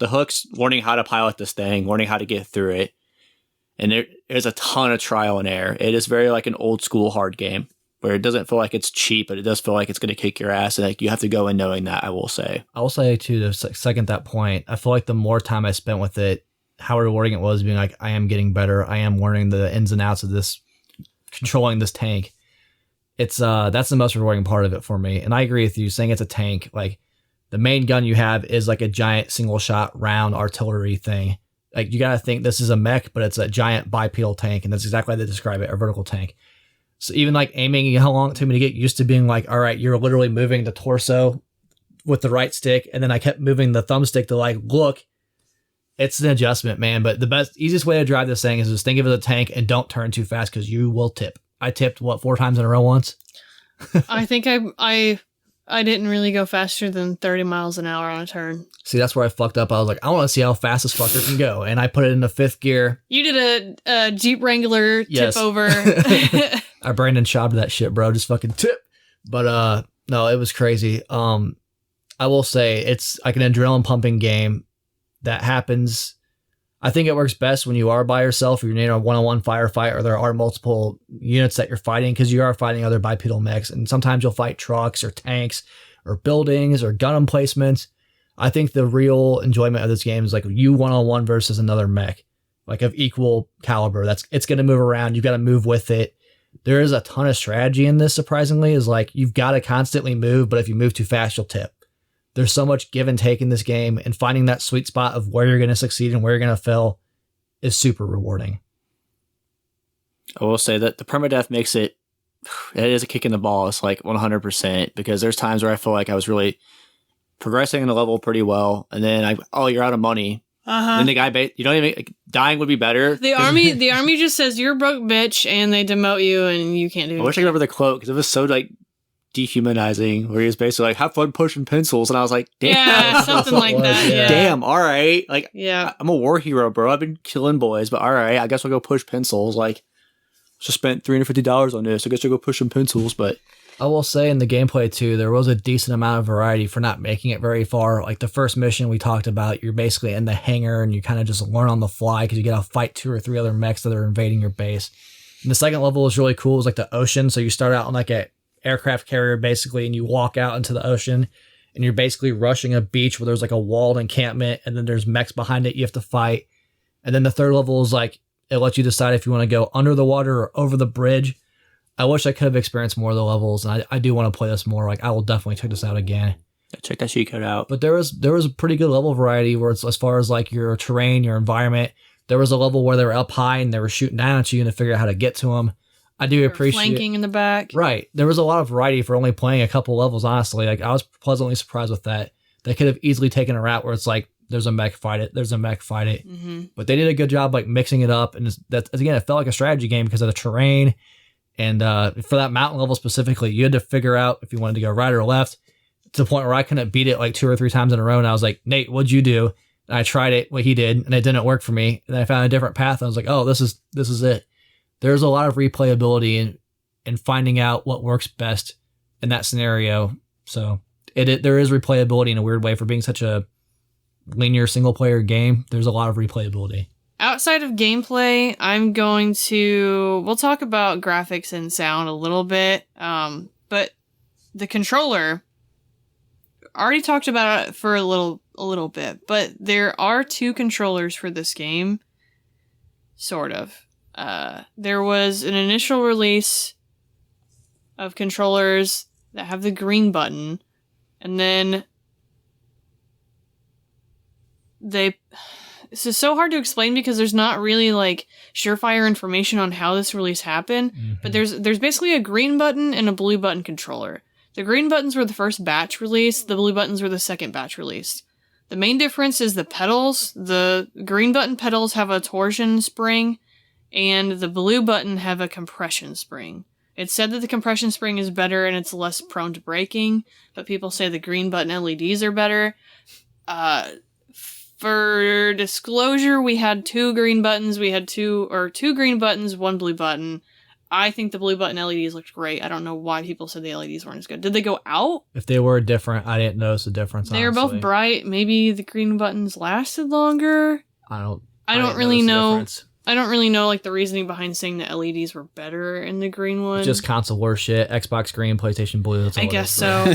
The hooks, learning how to pilot this thing, learning how to get through it. And there's a ton of trial and error. It is very like an old school hard game where it doesn't feel like it's cheap, but it does feel like it's going to kick your ass. And like you have to go in knowing that, I will say. Too, to second that point, I feel like the more time I spent with it, how rewarding it was being like, I am getting better. I am learning the ins and outs of this, controlling this tank. It's that's the most rewarding part of it for me. And I agree with you saying it's a tank. Like, the main gun you have is like a giant single shot round artillery thing. Like you got to think this is a mech, but it's a giant bipedal tank. And that's exactly how they describe it, a vertical tank. So even like aiming, how long it took me to get used to being like, all right, you're literally moving the torso with the right stick. And then I kept moving the thumbstick to like, look, it's an adjustment, man. But the easiest way to drive this thing is just think of it as a tank and don't turn too fast because you will tip. I tipped 4 times in a row once. I think I didn't really go faster than 30 miles an hour on a turn. See, that's where I fucked up. I was like, I want to see how fast this fucker can go. And I put it in the 5th gear. You did a Jeep Wrangler tip over. I Brandon shopped that shit, bro. Just fucking tip. But no, it was crazy. I will say it's like an adrenaline pumping game that happens. I think it works best when you are by yourself or you're in a one-on-one firefight or there are multiple units that you're fighting because you are fighting other bipedal mechs. And sometimes you'll fight trucks or tanks or buildings or gun emplacements. I think the real enjoyment of this game is like you one-on-one versus another mech, like of equal caliber. It's going to move around. You got to move with it. There is a ton of strategy in this, surprisingly, is like you've got to constantly move, but if you move too fast, you'll tip. There's so much give and take in this game, and finding that sweet spot of where you're going to succeed and where you're going to fail is super rewarding. I will say that the permadeath makes it is a kick in the balls, like 100%, because there's times where I feel like I was really progressing in the level pretty well, and then you're out of money. Then the guy, you don't even dying would be better. The army just says you're a broke bitch, and they demote you, and you can't do anything. I wish I remember the quote because it was so like dehumanizing, where he was basically like, "Have fun pushing pencils," and I was like, "Damn, yeah, something like that." Yeah. Damn, all right, like, yeah, I'm a war hero, bro. I've been killing boys, but all right, I guess I'll go push pencils. Like, just spent $350 on this. I guess I'll go push some pencils, but. I will say in the gameplay too, there was a decent amount of variety for not making it very far. Like the first mission we talked about, you're basically in the hangar and you kind of just learn on the fly because you get to fight 2 or 3 other mechs that are invading your base. And the second level was really cool. It was like the ocean. So you start out on like a aircraft carrier basically, and you walk out into the ocean and you're basically rushing a beach where there's like a walled encampment and then there's mechs behind it you have to fight. And then the third level is like, it lets you decide if you want to go under the water or over the bridge. I wish I could have experienced more of the levels, and I do want to play this more. Like, I will definitely check this out again. Check that cheat code out. But there was a pretty good level variety where it's as far as like your terrain, your environment. There was a level where they were up high and they were shooting down at you and to figure out how to get to them. I do appreciate flanking in the back. Right. There was a lot of variety for only playing a couple levels, honestly. Like, I was pleasantly surprised with that. They could have easily taken a route where it's like, there's a mech, fight it. There's a mech, fight it. Mm-hmm. But they did a good job like mixing it up. And that again, it felt like a strategy game because of the terrain. And for that mountain level specifically, you had to figure out if you wanted to go right or left, to the point where I couldn't beat it like 2 or 3 times in a row. And I was like, Nate, what'd you do? And I tried it, what he did, and it didn't work for me. And then I found a different path. And I was like, oh, this is it. There's a lot of replayability in finding out what works best in that scenario. So there is replayability in a weird way for being such a linear single player game. There's a lot of replayability. Outside of gameplay, we'll talk about graphics and sound a little bit, but the controller, already talked about it for a little bit, but there are 2 controllers for this game, sort of. There was an initial release of controllers that have the green button, and then this is so hard to explain because there's not really like surefire information on how this release happened, but there's basically a green button and a blue button controller. The green buttons were the first batch released, the blue buttons were the second batch released. The main difference is the pedals. The green button pedals have a torsion spring, and the blue button have a compression spring. It's said that the compression spring is better and it's less prone to breaking, but people say the green button LEDs are better. For disclosure, we had 2 green buttons. We had 2 green buttons, 1 blue button. I think the blue button LEDs looked great. I don't know why people said the LEDs weren't as good. Did they go out? If they were different, I didn't notice the difference. They were both bright. Maybe the green buttons lasted longer. I don't really know. I don't really know like the reasoning behind saying the LEDs were better in the green one. It's just console war shit. Xbox green, PlayStation blue. That's all I guess so.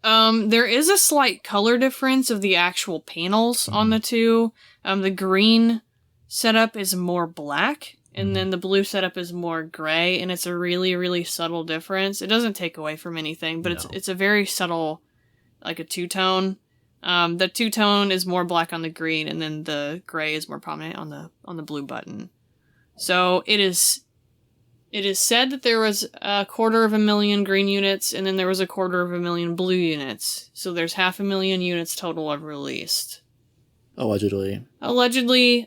There is a slight color difference of the actual panels on the 2. The green setup is more black, and then the blue setup is more gray, and it's a really, really subtle difference. It doesn't take away from anything, but it's a very subtle, like a 2-tone. The 2-tone is more black on the green, and then the gray is more prominent on the blue button. So it is said that there was 250,000 green units, and then there was 250,000 blue units. So there's 500,000 units total of released. Allegedly.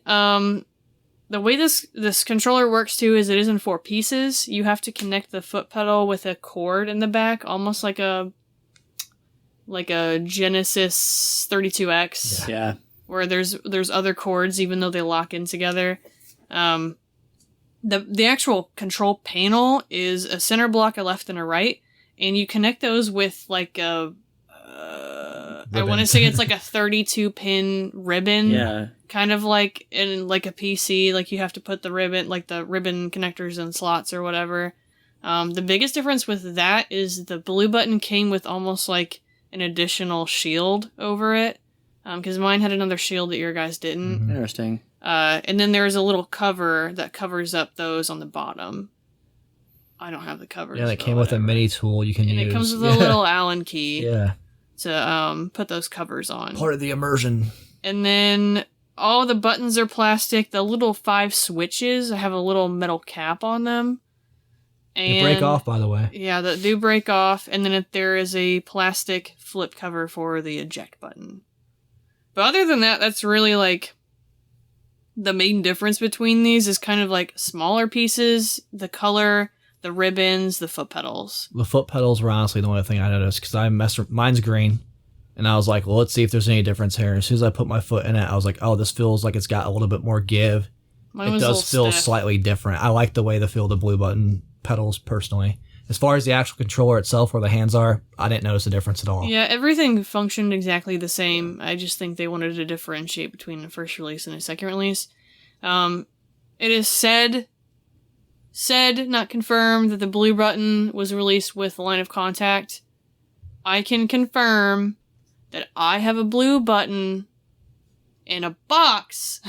The way this controller works too is it is in 4 pieces. You have to connect the foot pedal with a cord in the back, almost like a Genesis 32X. Yeah. Where there's other cords, even though they lock in together. The actual control panel is a center block, a left, and a right, and you connect those with like a I want to say it's like a 32-pin ribbon. Yeah. Kind of like in like a PC, like you have to put the ribbon connectors in slots or whatever. The biggest difference with that is the blue button came with almost like an additional shield over it, because mine had another shield that your guys didn't. Interesting. And then there's a little cover that covers up those on the bottom. I don't have the covers. Yeah, it but came with a whatever. mini tool you can And use. it comes with a little Allen key Yeah. to put those covers on. Part of the immersion. And then all the buttons are plastic. The little 5 switches have a little metal cap on them. And They break off, by the way. Yeah, that do break off. And then there is a plastic flip cover for the eject button. But other than that, that's really like the main difference between these is kind of like smaller pieces, the color, the ribbons, the foot pedals. The foot pedals were honestly the only thing I noticed because I messed with mine's green. And I was like, well, let's see if there's any difference here. As soon as I put my foot in it, I was like, oh, this feels like it's got a little bit more give. Mine It was a does little feel stiff. slightly different. I like the way they feel the blue button pedals personally. As far as the actual controller itself, where the hands are, I didn't notice a difference at all. Yeah, everything functioned exactly the same. I just think they wanted to differentiate between a first release and a second release. It is said, not confirmed, that the blue button was released with line of contact. I can confirm that I have a blue button in a box.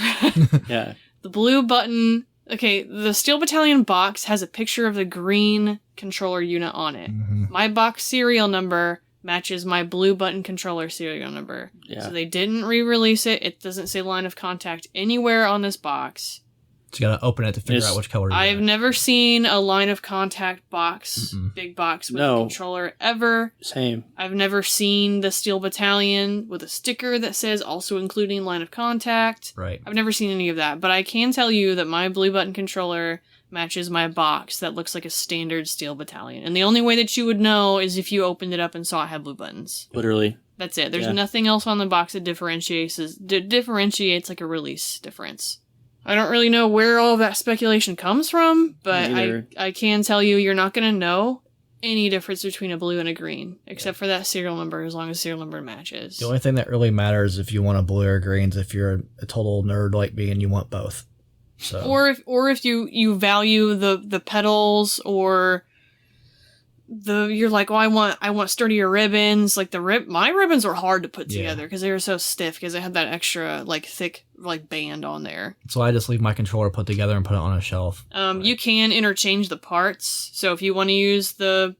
Yeah. The blue button... Okay, the Steel Battalion box has a picture of the green controller unit on it. Mhm. My box serial number matches my blue button controller serial number. Yeah. So they didn't re-release it. It doesn't say line of contact anywhere on this box. So you gotta open it to figure It's- out which color you I've got. never seen a line of contact box, Mm-mm. big box with No. a controller ever. Same. I've never seen the Steel Battalion with a sticker that says also including line of contact. Right. I've never seen any of that, but I can tell you that my blue button controller matches my box that looks like a standard Steel Battalion. And the only way that you would know is if you opened it up and saw it had blue buttons. Literally. That's it. There's Yeah. nothing else on the box that differentiates like a release difference. I don't really know where all of that speculation comes from, but Me neither. I can tell you you're not going to know any difference between a blue and a green, except for that serial number, as long as serial number matches. The only thing that really matters if you want a blue or greens, if you're a total nerd like me and you want both. So Or if you value the pedals, or you're like, oh, I want sturdier ribbons. Like my ribbons were hard to put Yeah. together because they were so stiff because they had that extra like thick like band on there. So I just leave my controller put together and put it on a shelf. You can interchange the parts. So if you want to use the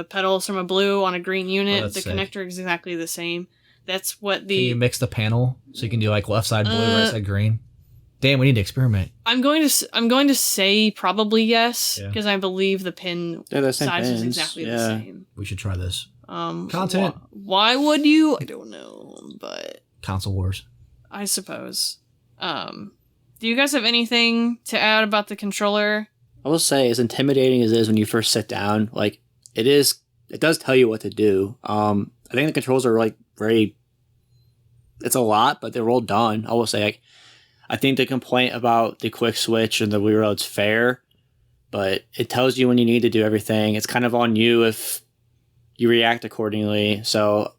pedals from a blue on a green unit, that's the sick. connector is exactly the same. That's what Can you mix the panel so you can do like left side blue, right side green? Damn, we need to experiment. I'm going to say probably yes, Yeah. because I believe the pin They're the same size is pins. exactly the Yeah. same. We should try this. Content. Why would you? I don't know, but Console wars. I suppose. Do you guys have anything to add about the controller? I will say, as intimidating as it is when you first sit down, like it does tell you what to do. I think the controls are like it's a lot, but they're all done. I will say, like, I think the complaint about the quick switch and the reload's fair, but it tells you when you need to do everything. It's kind of on you if you react accordingly. So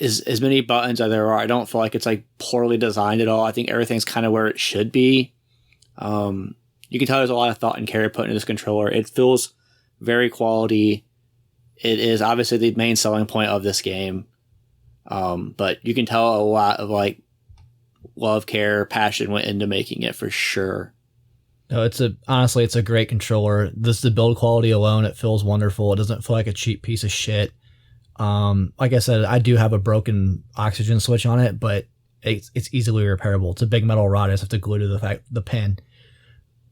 as many buttons as there are, I don't feel like it's like poorly designed at all. I think everything's kind of where it should be. You can tell there's a lot of thought and care put into this controller. It feels very quality. It is obviously the main selling point of this game. But you can tell a lot of like love, care, passion went into making it for sure. No, honestly, it's a great controller. The build quality alone, it feels wonderful. It doesn't feel like a cheap piece of shit. Like I said, I do have a broken oxygen switch on it, but it's easily repairable. It's a big metal rod. I just have to glue to the pin.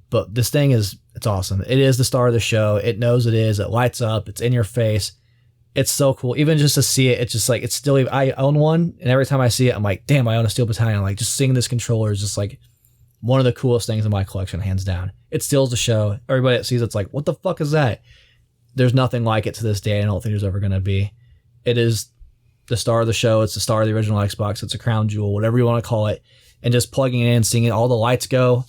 But this thing it's awesome. It is the star of the show. It knows it is. It lights up. It's in your face. It's so cool. Even just to see it, it's just like, it's still, I own one, and every time I see it, I'm like, damn, I own a Steel Battalion. Like, just seeing this controller is just like one of the coolest things in my collection, hands down. It steals the show. Everybody that sees it's like, what the fuck is that? There's nothing like it to this day. I don't think there's ever going to be. It is the star of the show. It's the star of the original Xbox. It's a crown jewel, whatever you want to call it. And just plugging it in, seeing all the lights go.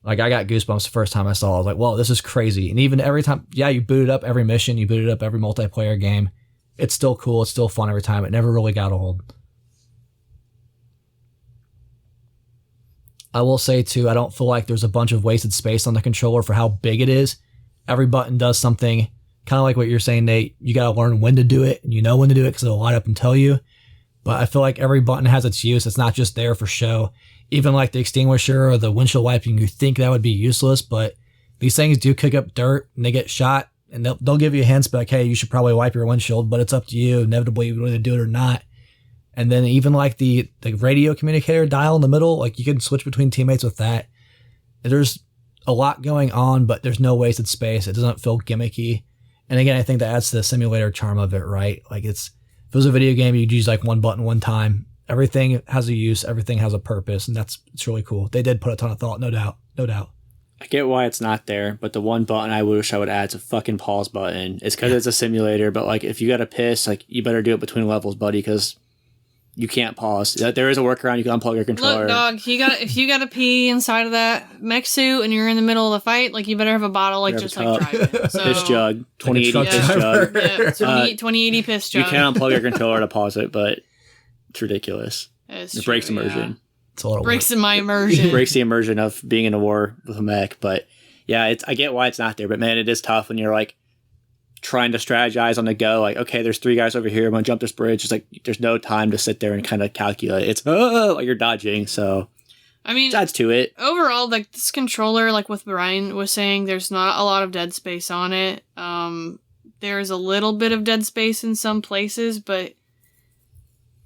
Like, I got goosebumps the first time I saw it. I was like, whoa, this is crazy. And even every time, you boot it up every mission, you boot it up every multiplayer game. It's still cool. It's still fun every time. It never really got old. I will say, too, I don't feel like there's a bunch of wasted space on the controller for how big it is. Every button does something. Kind of like what you're saying, Nate. You got to learn when to do it, and you know when to do it because it'll light up and tell you. But I feel like every button has its use. It's not just there for show. Even like the extinguisher or the windshield wiping, you think that would be useless, but these things do kick up dirt and they get shot. and they'll give you hints like, hey, you should probably wipe your windshield, but it's up to you. Inevitably, whether to do it or not. And then even like the radio communicator dial in the middle, like you can switch between teammates with that. There's a lot going on, but there's no wasted space. It doesn't feel gimmicky. And again, I think that adds to the simulator charm of it, right? Like if it was a video game, you'd use like one button one time. Everything has a use, everything has a purpose, and it's really cool. They did put a ton of thought, no doubt. I get why it's not there, but the one button I wish I would add is a fucking pause button. It's because it's a simulator, but like if you gotta piss, like you better do it between levels, buddy, because you can't pause. There is a workaround. You can unplug your controller. Look, dog, if you gotta pee inside of that mech suit and you're in the middle of the fight, like you better have a bottle, like just like driving. So, piss jug, 2080 piss jug. Yeah, 2080 piss jug. You can unplug your controller to pause it, but it's ridiculous. It breaks immersion. It's a little breaks in my immersion. It breaks the immersion of being in a war with a mech. But yeah, I get why it's not there. But man, it is tough when you're like trying to strategize on the go. Like, okay, there's 3 guys over here. I'm gonna jump this bridge. It's like there's no time to sit there and kind of calculate. It's like you're dodging. So I mean, it adds to it. Overall, like this controller, like what Brian was saying, there's not a lot of dead space on it. There's a little bit of dead space in some places, but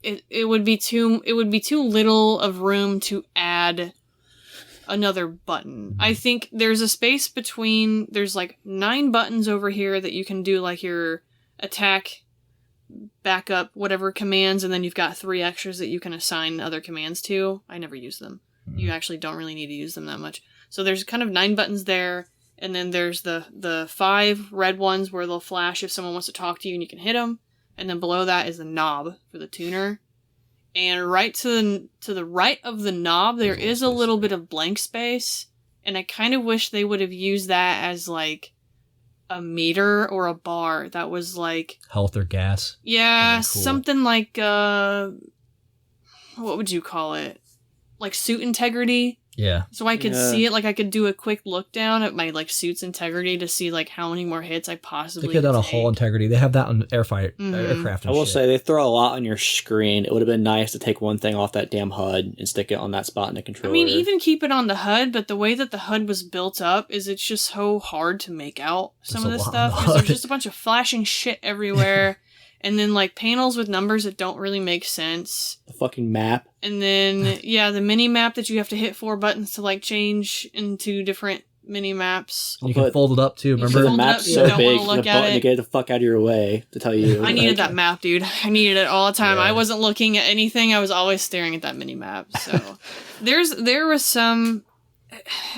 it would be too little of room to add another button. I think there's a space between, there's like 9 buttons over here that you can do like your attack, backup, whatever commands, and then you've got 3 extras that you can assign other commands to. I never use them. You actually don't really need to use them that much. So there's kind of 9 buttons there, and then there's the 5 red ones where they'll flash if someone wants to talk to you and you can hit them. And then below that is the knob for the tuner. And right to the right of the knob, there is a little bit of blank space. And I kind of wish they would have used that as like a meter or a bar that was like health or gas. Yeah, cool. Something like what would you call it? Like suit integrity. Yeah. So I could see it, like I could do a quick look down at my like suit's integrity to see like how many more hits I possibly They could have done a take. whole integrity. They have that on aircraft. I will say they throw a lot on your screen. It would have been nice to take one thing off that damn HUD and stick it on that spot in the controller. I mean, even keep it on the HUD, but the way that the HUD was built up is it's just so hard to make out some of this stuff. Because there's just a bunch of flashing shit everywhere. And then, like, panels with numbers that don't really make sense. The fucking map. And then, yeah, the mini-map that you have to hit 4 buttons to, like, change into different mini-maps. You can fold it up, too. Remember? The map's so big, the button to get the fuck out of your way to tell you. I needed that map, dude. I needed it all the time. Yeah. I wasn't looking at anything. I was always staring at that mini-map. So, there was some...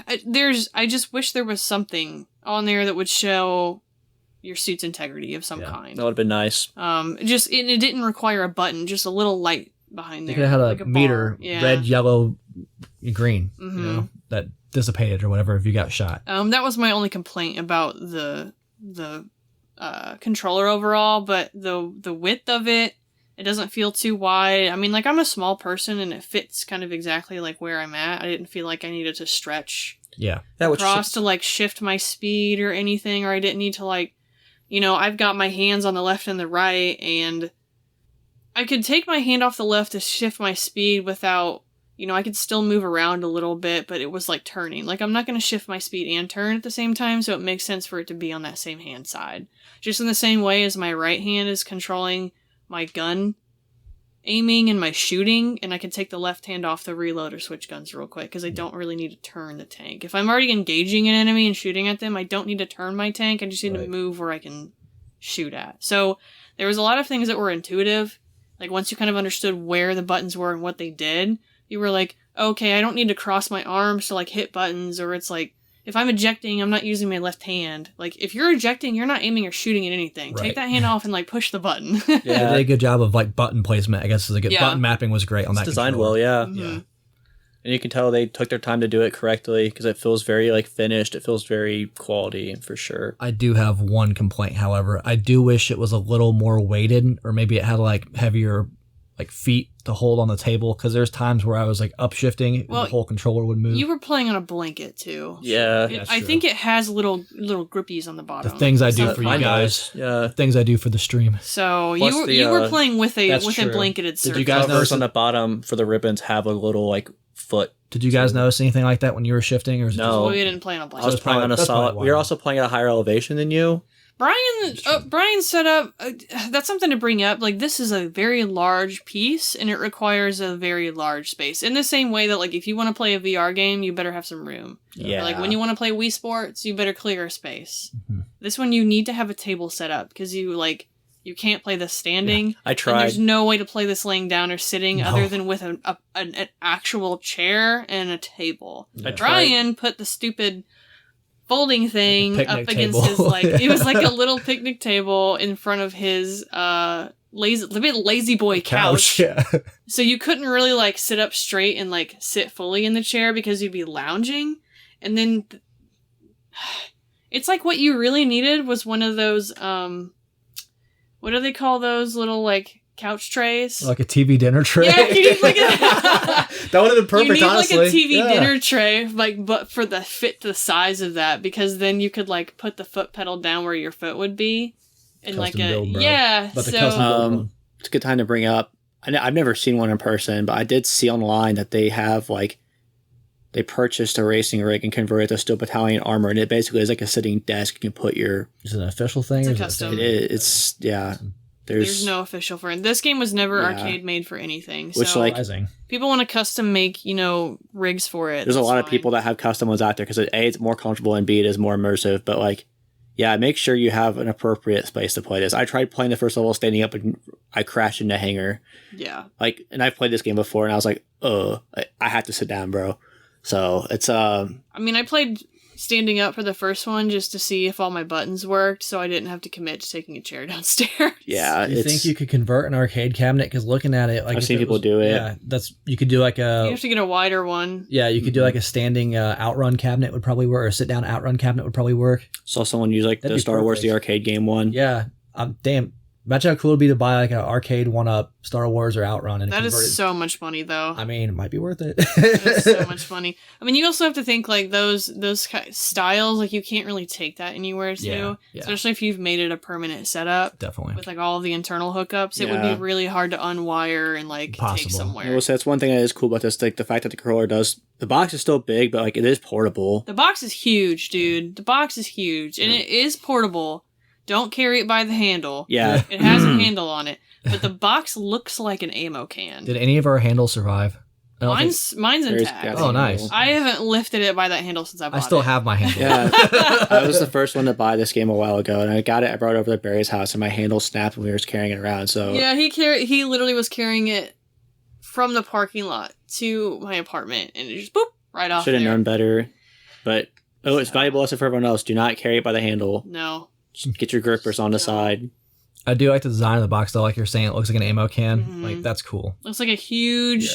I just wish there was something on there that would show your suit's integrity of some kind. That would have been nice. It didn't require a button, just a little light behind there. They could have had like a meter, red, yellow, green, that dissipated or whatever if you got shot. That was my only complaint about the controller overall, but the width of it doesn't feel too wide. I mean, like, I'm a small person and it fits kind of exactly like where I'm at. I didn't feel like I needed to stretch across to like shift my speed or anything, or I didn't need to like, I've got my hands on the left and the right, and I could take my hand off the left to shift my speed without, I could still move around a little bit, but it was like turning. Like, I'm not going to shift my speed and turn at the same time, so it makes sense for it to be on that same hand side. Just in the same way as my right hand is controlling my gun aiming and my shooting, and I can take the left hand off the reload or switch guns real quick, because I don't really need to turn the tank. If I'm already engaging an enemy and shooting at them, I don't need to turn my tank, I just need to move where I can shoot at. So there was a lot of things that were intuitive. Like, once you kind of understood where the buttons were and what they did, you were like, okay, I don't need to cross my arms to like hit buttons, or it's like, if I'm ejecting, I'm not using my left hand. Like, if you're ejecting, you're not aiming or shooting at anything. Right. Take that hand off and, like, push the button. They did a good job of, like, button placement, I guess. Button mapping was great on that designed controller. well, yeah. Mm-hmm. And you can tell they took their time to do it correctly, because it feels very, like, finished. It feels very quality, for sure. I do have one complaint, however. I do wish it was a little more weighted, or maybe it had, like, heavier, like, feet to hold on the table, because there's times where I was like upshifting and the whole controller would move. You were playing on a blanket too. Yeah, I think it has little grippies on the bottom. The things I do for you guys. Yeah, things I do for the stream. So you were playing with a blanketed surface. Did you guys notice on the bottom for the ribbons have a little like foot? Did you guys notice anything like that when you were shifting? Or no, we didn't play on a blanket. I was playing on a solid. We were also playing at a higher elevation than you. Brian set up. That's something to bring up. Like, this is a very large piece, and it requires a very large space. In the same way that, like, if you want to play a VR game, you better have some room. Yeah. Or, like, when you want to play Wii Sports, you better clear a space. Mm-hmm. This one, you need to have a table set up because you can't play this standing. Yeah. I tried. And there's no way to play this laying down or sitting other than with an actual chair and a table. Yeah. Brian put the stupid folding thing like up against his, like, it was like a little picnic table in front of his lazy boy couch. Yeah. So you couldn't really, like, sit up straight and, like, sit fully in the chair because you'd be lounging. And then it's like what you really needed was one of those what do they call those little, like, couch trays? Like a TV dinner tray? Yeah, you need, like, that would have been perfect, you need, honestly. like, a TV dinner tray, like, but for the size of that, because then you could, like, put the foot pedal down where your foot would be. And, Custom like, build, bro. yeah, But the so... custom build one. It's a good time to bring up. I've never seen one in person, but I did see online that they have, like, they purchased a racing rig and converted to Steel Battalion armor, and it basically is like a sitting desk. You can put your... Is it an official thing? It's a or is it custom. It's, yeah. There's no official for it. This game was never arcade made for anything. Which, so like, people want to custom make, rigs for it. There's a lot of fine. people that have custom ones out there because A, it's more comfortable, and B, it is more immersive. But, like, yeah, make sure you have an appropriate space to play this. I tried playing the first level standing up, and I crashed in the hangar. Yeah. Like, and I've played this game before, and I was like, I have to sit down, bro. So it's I mean, I played standing up for the first one just to see if all my buttons worked, so I didn't have to commit to taking a chair downstairs. Yeah, you think you could convert an arcade cabinet? Because looking at it, like, I've seen people do it. Yeah, you could do like You have to get a wider one. Yeah, you could do like a standing outrun cabinet would probably work, or a sit down outrun cabinet would probably work. Saw someone use like That'd the be Star Wars perfect. the arcade game one. Yeah, damn. Imagine how cool it'd be to buy like an arcade one-up Star Wars or Outrun and That convert it. is so much money, though. I mean, it might be worth it. It's so much money. I mean, you also have to think, like, those styles, like, you can't really take that anywhere, too. Yeah. Especially if you've made it a permanent setup. Definitely. With, like, all of the internal hookups. It would be really hard to unwire and, like, take somewhere. I will say that's one thing that is cool about this, like, the fact that the controller the box is still big, but, like, it is portable. The box is huge, dude. The box is huge. And it is portable. Don't carry it by the handle. Yeah. It has a handle on it. But the box looks like an ammo can. Did any of our handles survive? Mine's intact. Oh, nice. I haven't lifted it by that handle since I bought it. I still have my handle. Yeah. I was the first one to buy this game a while ago, and I got it. I brought it over to Barry's house, and my handle snapped when we were carrying it around. So yeah, he literally was carrying it from the parking lot to my apartment, and it just boop right off. Should have known better. But it's valuable lesson for everyone else. Do not carry it by the handle. No. Just get your grippers on the side. I do like the design of the box though. Like you're saying, it looks like an ammo can. Mm-hmm. Like that's cool. Looks like a huge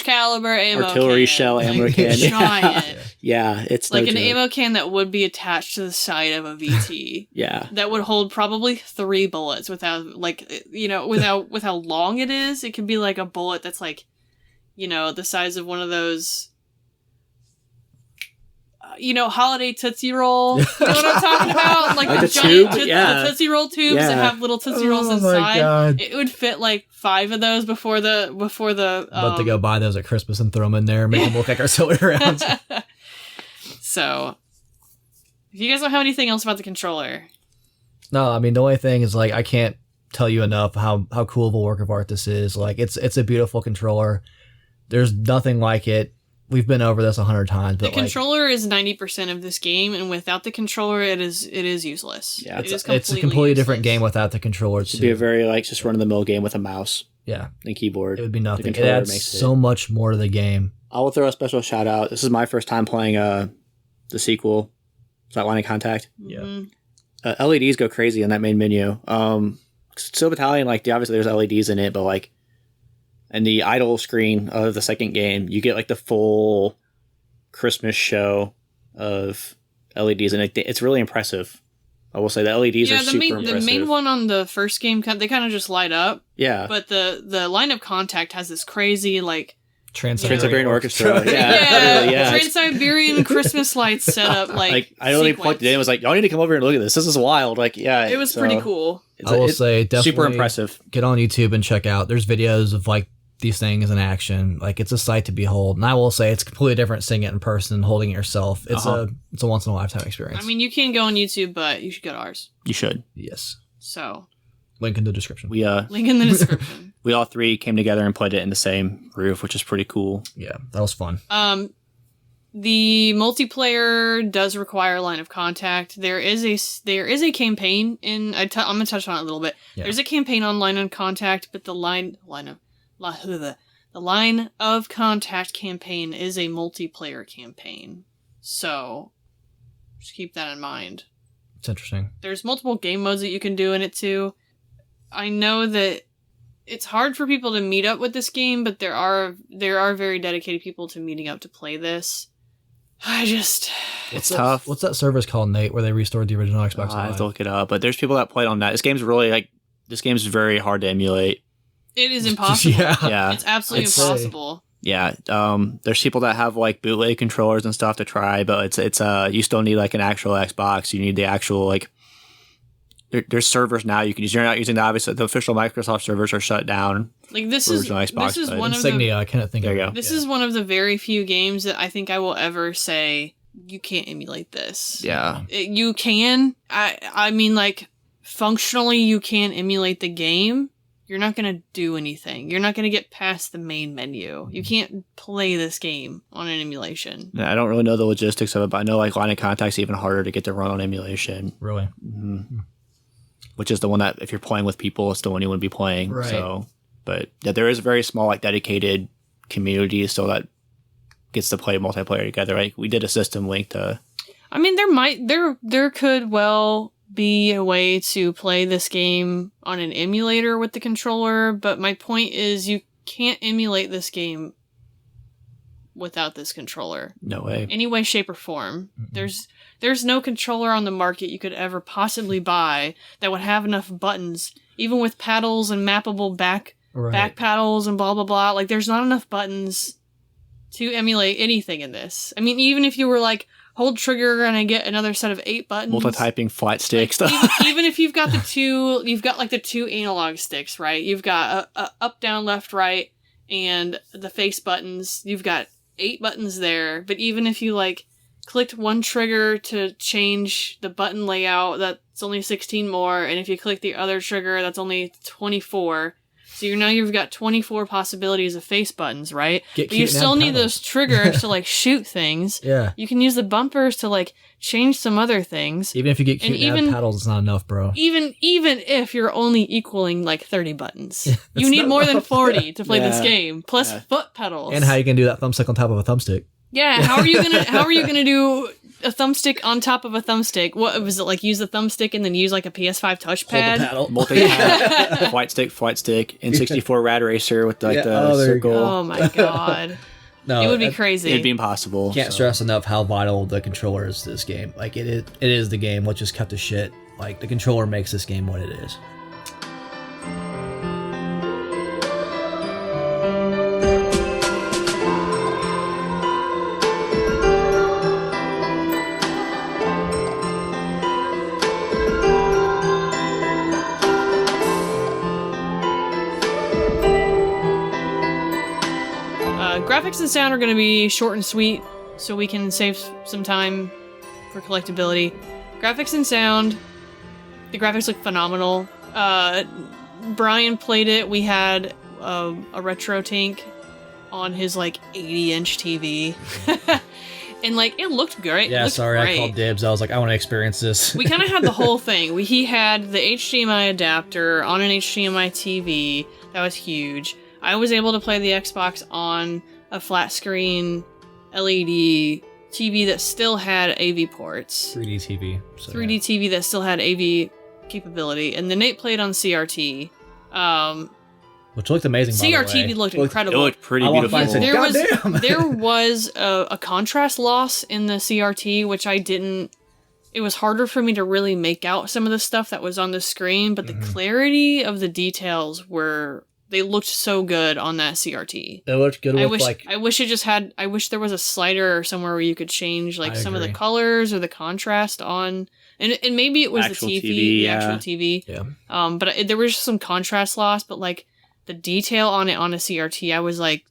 caliber ammo artillery can. shell ammo can. Giant. Yeah, it's like no an joke. ammo can that would be attached to the side of a VT. Yeah, that would hold probably 3 bullets without, like, with how long it is. It could be like a bullet that's like, the size of one of those. Holiday Tootsie Roll. You know what I'm talking about? Like the giant tube? the Tootsie Roll tubes that have little Tootsie Rolls inside. My God. It would fit like 5 of those before the. But to go buy those at Christmas and throw them in there, make them look like artillery rounds. So, if you guys don't have anything else about the controller. No, I mean the only thing is like I can't tell you enough how cool of a work of art this is. Like it's a beautiful controller. There's nothing like it. We've been over this 100 times. But the controller is 90% of this game, and without the controller, it is useless. Yeah, it's a completely different game without the controller. It'd be a very just run of the mill game with a mouse. Yeah, and keyboard. It would be nothing. It adds so much more to the game. I will throw a special shout out. This is my first time playing the sequel, Line of Contact. Yeah, LEDs go crazy in that main menu. Steel Battalion, obviously there's LEDs in it, but and the idle screen of the second game, you get the full Christmas show of LEDs, and it's really impressive. I will say the LEDs are super impressive. The main one on the first game, they kind of just light up. Yeah. But the Line of Contact has this crazy Trans-Siberian Orchestra. Yeah. Trans-Siberian Christmas lights set up I only plugged it in and was like, y'all need to come over and look at this. This is wild. It was pretty cool. I will say definitely super impressive. Get on YouTube and check out. There's videos of these things in action. Like, it's a sight to behold. And I will say it's completely different seeing it in person and holding it yourself. It's a once in a lifetime experience. I mean, you can go on YouTube, but you should go to ours. You should. Yes. So Link in the description. link in the description. We all three came together and played it in the same roof, which is pretty cool. Yeah, that was fun. The multiplayer does require line of contact. There is a campaign in. I'm gonna touch on it a little bit. Yeah. There's a campaign on line of contact, but the line of contact campaign is a multiplayer campaign. So just keep that in mind. It's interesting. There's multiple game modes that you can do in it too. I know that it's hard for people to meet up with this game, but there are very dedicated people to meeting up to play this. It's tough. What's that service called, Nate, where they restored the original Xbox I have Live? to look it up, but there's people that played on that. This game's very hard to emulate. It is impossible. Yeah. It's absolutely impossible. Yeah. There's people that have like bootleg controllers and stuff to try, but it's you still need like an actual Xbox. You need the actual like. There's servers now you can use. You're not using the official Microsoft servers are shut down. Like this is one Insignia. I can't think of it. This is one of the very few games that I think I will ever say you can't emulate this. Yeah, you can. I mean, like functionally, you can emulate the game. You're not gonna do anything. You're not gonna get past the main menu. You can't play this game on an emulation. Yeah, I don't really know the logistics of it, but I know like line of contact's even harder to get to run on emulation. Really. Mm-hmm. Which is the one that if you're playing with people, it's the one you want to be playing. Right. So, but yeah, there is a very small, like dedicated community still that gets to play multiplayer together. Like we did a system link to. I mean, there could well be a way to play this game on an emulator with the controller, but my point is you can't emulate this game without this controller. No way. Any way, shape, or form. Mm-hmm. There's no controller on the market you could ever possibly buy that would have enough buttons, even with paddles and mappable back paddles and blah, blah, blah. Like, there's not enough buttons to emulate anything in this. I mean, even if you were like, hold trigger and I get another set of 8 buttons. Multi-typing flight stick stuff. Even if you've got the two analog sticks, right? You've got a up, down, left, right, and the face buttons. You've got 8 buttons there. But even if you like clicked one trigger to change the button layout, that's only 16 more. And if you click the other trigger, that's only 24. So you've got 24 possibilities of face buttons, right? But you still need those triggers to like shoot things. Yeah. You can use the bumpers to like change some other things. Even if you get cute and add paddles, it's not enough, bro. Even if you're only equaling like 30 buttons. You need more than 40 to play this game. Plus foot pedals. And how you can do that thumbstick on top of a thumbstick. Yeah, how are you gonna do a thumbstick on top of a thumbstick? What was it like? Use the thumbstick and then use like a PS5 touchpad? Hold multi flight stick, N64 Rad Racer with like the circle. Oh my god, no, it would be crazy. It'd be impossible. Can't stress enough how vital the controller is to this game. Like it is the game. Let's just cut to shit. Like the controller makes this game what it is. Graphics and sound are going to be short and sweet, so we can save some time for collectability. Graphics and sound, the graphics look phenomenal. Brian played it. We had a retro tank on his like 80-inch TV. And like it looked great. Yeah, sorry, I called dibs. I was like, I want to experience this. We kind of had the whole thing. He had the HDMI adapter on an HDMI TV. That was huge. I was able to play the Xbox on a flat screen LED TV that still had AV ports. 3D TV. So 3D TV that still had AV capability. And then Nate played on CRT. Which looked amazing, by the way. looked incredible. It looked pretty beautiful. There was a contrast loss in the CRT, which I didn't... It was harder for me to really make out some of the stuff that was on the screen, but the clarity of the details were... They looked so good on that CRT. It looked good. I wish it just had... I wish there was a slider or somewhere where you could change like some of the colors or the contrast on... And maybe it was actual the TV, the actual TV. Yeah. But there was some contrast loss, but like the detail on it on a CRT, I was like,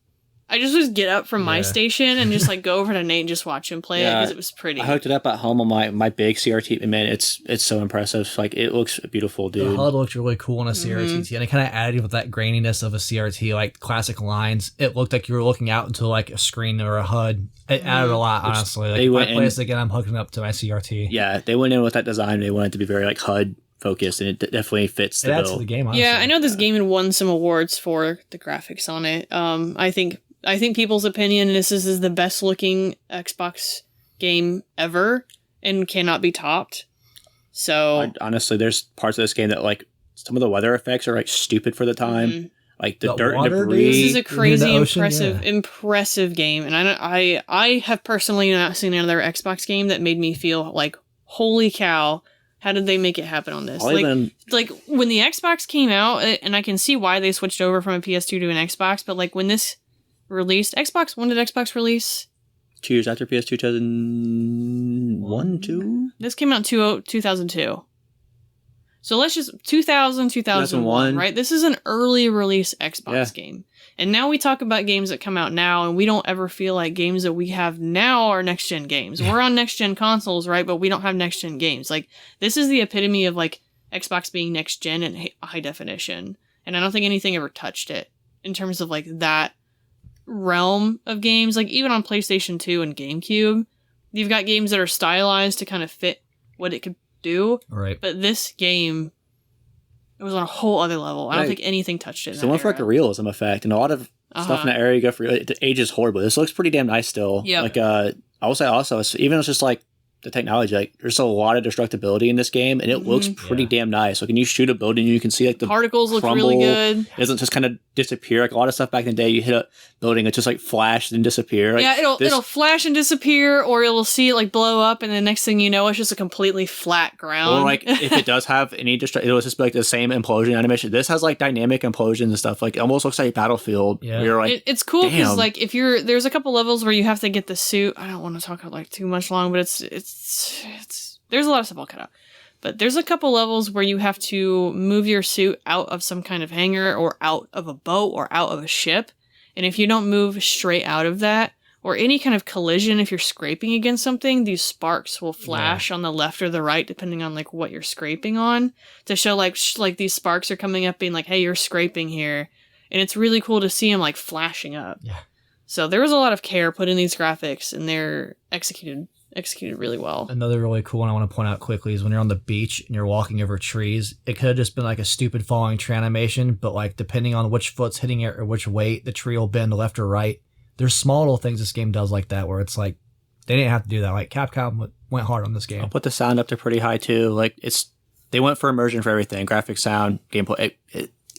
I just would get up from my station and just like go over to Nate and just watch him play it because it was pretty. I hooked it up at home on my big CRT, and man, it's so impressive. Like, it looks beautiful, dude. The HUD looked really cool on a CRT, and it kind of added with that graininess of a CRT, like classic lines. It looked like you were looking out into like a screen or a HUD. It added a lot, honestly. Like, if I play this again, I'm hooking up to my CRT. Yeah, they went in with that design. They wanted it to be very like HUD focused, and it definitely fits the bill. To the game, honestly. Yeah, I know this game had won some awards for the graphics on it. I think people's opinion, this is the best looking Xbox game ever and cannot be topped. So honestly, there's parts of this game that like some of the weather effects are like stupid for the time. Like the dirt and debris. This is a crazy, impressive game, and I have personally not seen another Xbox game that made me feel like, holy cow, how did they make it happen on this? Like when the Xbox came out, and I can see why they switched over from a PS2 to an Xbox, but like when this released, when did Xbox release? 2 years after PS2, 2001, 2? This came out in 2002. So let's just 2001, right? This is an early release Xbox game. And now we talk about games that come out now, and we don't ever feel like games that we have now are next gen games. We're on next gen consoles, right? But we don't have next gen games. Like, this is the epitome of like Xbox being next gen and high definition. And I don't think anything ever touched it in terms of like that realm of games. Like, even on PlayStation 2 and GameCube, you've got games that are stylized to kind of fit what it could do. Right. But this game, it was on a whole other level. I don't think anything touched it. So it went for like a realism effect, and a lot of stuff in that area you go for. It ages horribly. This looks pretty damn nice still. Yeah. Like I will say also, even it's just like the technology, like there's a lot of destructibility in this game, and it looks pretty damn nice. Like when you shoot a building, you can see like the particles look really good. It doesn't just kind of disappear. Like a lot of stuff back in the day, you hit a building, it just like flashed and disappear. Like, yeah, it'll flash and disappear, or you'll see it like blow up, and the next thing you know, it's just a completely flat ground. Or like if it does have any it'll just be like the same implosion animation. This has like dynamic implosions and stuff. Like it almost looks like Battlefield. Yeah, you're like it's cool because like if there's a couple levels where you have to get the suit. I don't want to talk like too much long, but it's there's a lot of stuff I'll cut out. But there's a couple levels where you have to move your suit out of some kind of hangar or out of a boat or out of a ship. And if you don't move straight out of that, or any kind of collision, if you're scraping against something, these sparks will flash on the left or the right, depending on like what you're scraping on, to show like these sparks are coming up being like, hey, you're scraping here. And it's really cool to see them like flashing up. Yeah. So there was a lot of care put in these graphics, and they're executed really well. Another really cool one I want to point out quickly is when you're on the beach and you're walking over trees, it could have just been like a stupid falling tree animation, but like depending on which foot's hitting it or which weight, the tree will bend left or right. There's small little things this game does like that where it's like they didn't have to do that. Like Capcom went hard on this game. I'll put the sound up to pretty high too. Like they went for immersion for everything. Graphics, sound, gameplay.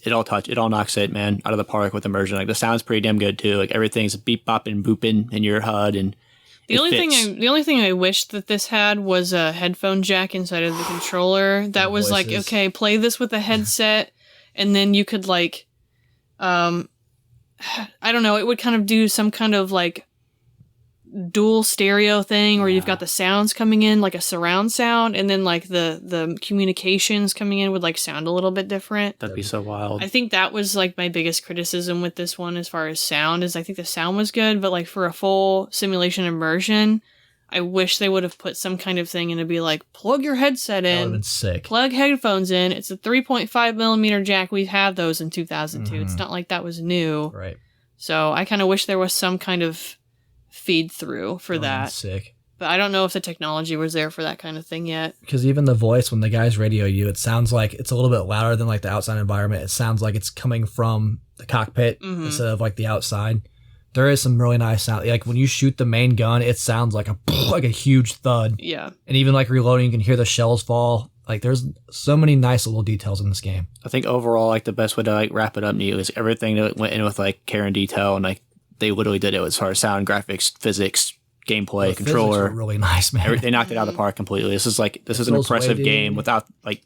It all knocks it, man, out of the park with immersion. Like the sound's pretty damn good too. Like everything's beep bopping booping in your HUD, and the only thing I wish that this had was a headphone jack inside of the controller. That was like, okay, play this with a headset, and then you could like, I don't know, it would kind of do some kind of like dual stereo thing where you've got the sounds coming in like a surround sound, and then like the communications coming in would like sound a little bit different. That'd be so wild. I think that was like my biggest criticism with this one as far as sound, is I think the sound was good, but like for a full simulation immersion, I wish they would have put some kind of thing in to be like, plug your headset in. That would have been sick. Plug headphones in. It's a 3.5 millimeter jack. We have those in 2002. It's not like that was new. Right. So I kind of wish there was some kind of feed through for that. Sick. But I don't know if the technology was there for that kind of thing yet. Because even the voice, when the guys radio you, it sounds like it's a little bit louder than like the outside environment. It sounds like it's coming from the cockpit instead of like the outside. There is some really nice sound. Like when you shoot the main gun, it sounds like a huge thud. Yeah. And even like reloading, you can hear the shells fall. Like there's so many nice little details in this game. I think overall, like the best way to like wrap it up neat is everything that went in with like care and detail, and like they literally did it as far as sound, graphics, physics, gameplay, controller. Physics were really nice, man. They knocked it out of the park completely. This is an impressive game without like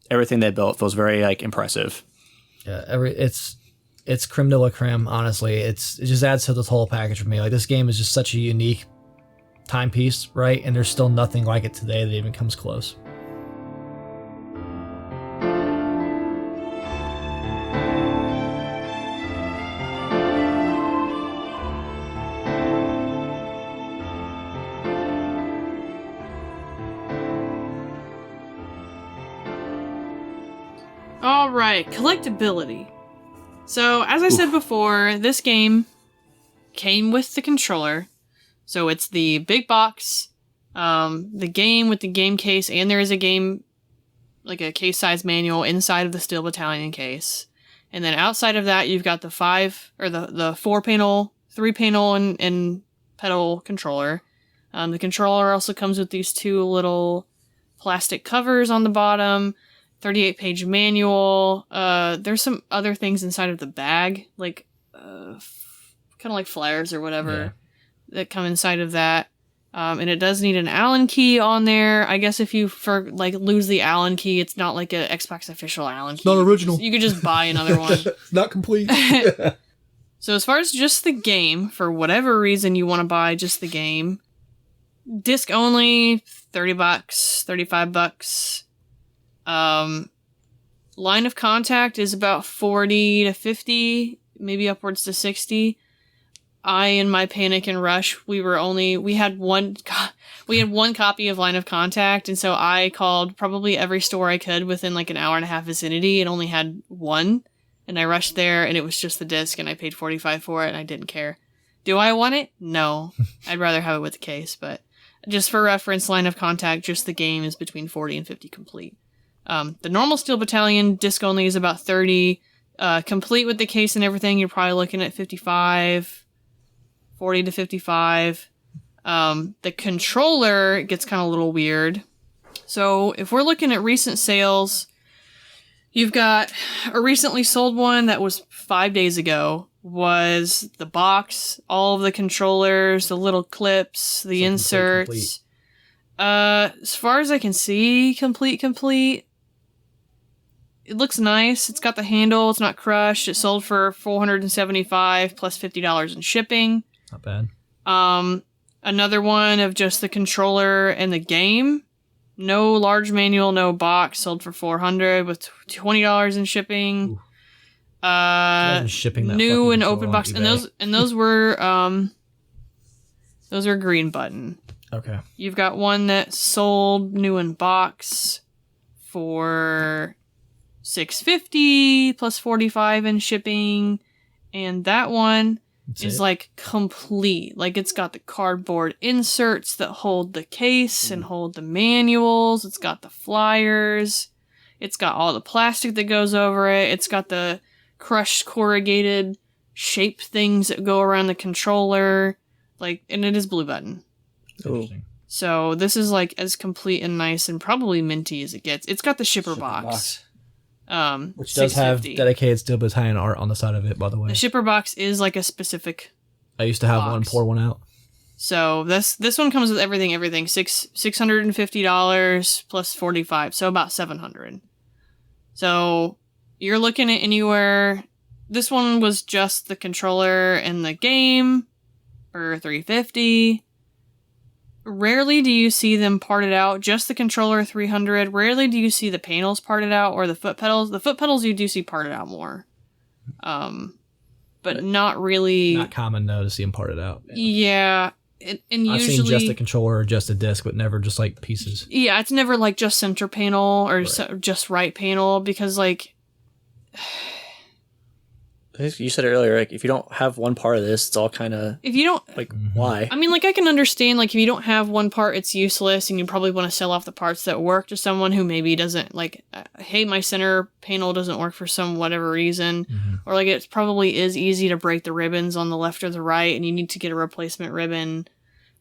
everything they built feels very like impressive. Yeah, it's creme de la creme. Honestly, it just adds to this whole package for me. Like this game is just such a unique timepiece, right? And there's still nothing like it today that even comes close. Alright, collectability. So, as I said before, this game came with the controller. So it's the big box, the game with the game case, and there is a game, like a case-size manual inside of the Steel Battalion case. And then outside of that, you've got the 4-panel, 3-panel, and pedal controller. The controller also comes with these 2 little plastic covers on the bottom, 38-page manual. There's some other things inside of the bag, like kind of like flyers or whatever that come inside of that. And it does need an Allen key on there. I guess if you lose the Allen key, it's not like an Xbox official Allen key. Not original. You could just buy another one. It's not complete. So as far as just the game, for whatever reason you want to buy just the game, disc only, $30, $35. Line of contact is about 40 to 50, maybe upwards to 60. In my panic and rush, we had one copy of Line of Contact, and so I called probably every store I could within like an hour and a half vicinity and only had one, and I rushed there and it was just the disc and I paid $45 for it and I didn't care. Do I want it? No. I'd rather have it with the case, but just for reference, Line of Contact, just the game, is between 40 and 50 complete. The normal Steel Battalion disc only is about 30. Complete with the case and everything, you're probably looking at 55. 40 to 55. The controller gets kind of a little weird. So if we're looking at recent sales, you've got a recently sold one that was 5 days ago, was the box, all of the controllers, the little clips, the inserts. As far as I can see, complete. It looks nice. It's got the handle. It's not crushed. It sold for $475 plus $50 in shipping. Not bad. Another one of just the controller and the game. No large manual, no box. Sold for $400 with $20 in shipping. Shipping that new and open box, and those were green button. Okay. You've got one that sold new in box for $650 plus $45 in shipping, and that one is like complete. Like, it's got the cardboard inserts that hold the case and hold the manuals. It's got the flyers. It's got all the plastic that goes over it. It's got the crushed corrugated shape things that go around the controller. Like, and it is blue button. Interesting. So this is like as complete and nice and probably minty as it gets. It's got the shipper box. Which does have dedicated Steel Battalion art on the side of it, by the way. The shipper box is like a specific I used to have box. one, pour one out. So this one comes with everything. $650 plus $45, so about $700. So you're looking at anywhere. This one was just the controller and the game for $350. Rarely do you see them parted out. Just the controller, $300. Rarely do you see the panels parted out or the foot pedals. The foot pedals you do see parted out more. But not really. Not common, though, to see them parted out. Yeah. And usually, I've seen just the controller or just a disc, but never just like pieces. Yeah, it's never like just center panel or just right panel, because like you said earlier, like, if you don't have one part of this, it's all kind of, if you don't, like, why? I mean, like, I can understand, like, if you don't have one part, it's useless, and you probably want to sell off the parts that work to someone who maybe doesn't, like, hey, my center panel doesn't work for some whatever reason, or, like, it probably is easy to break the ribbons on the left or the right, and you need to get a replacement ribbon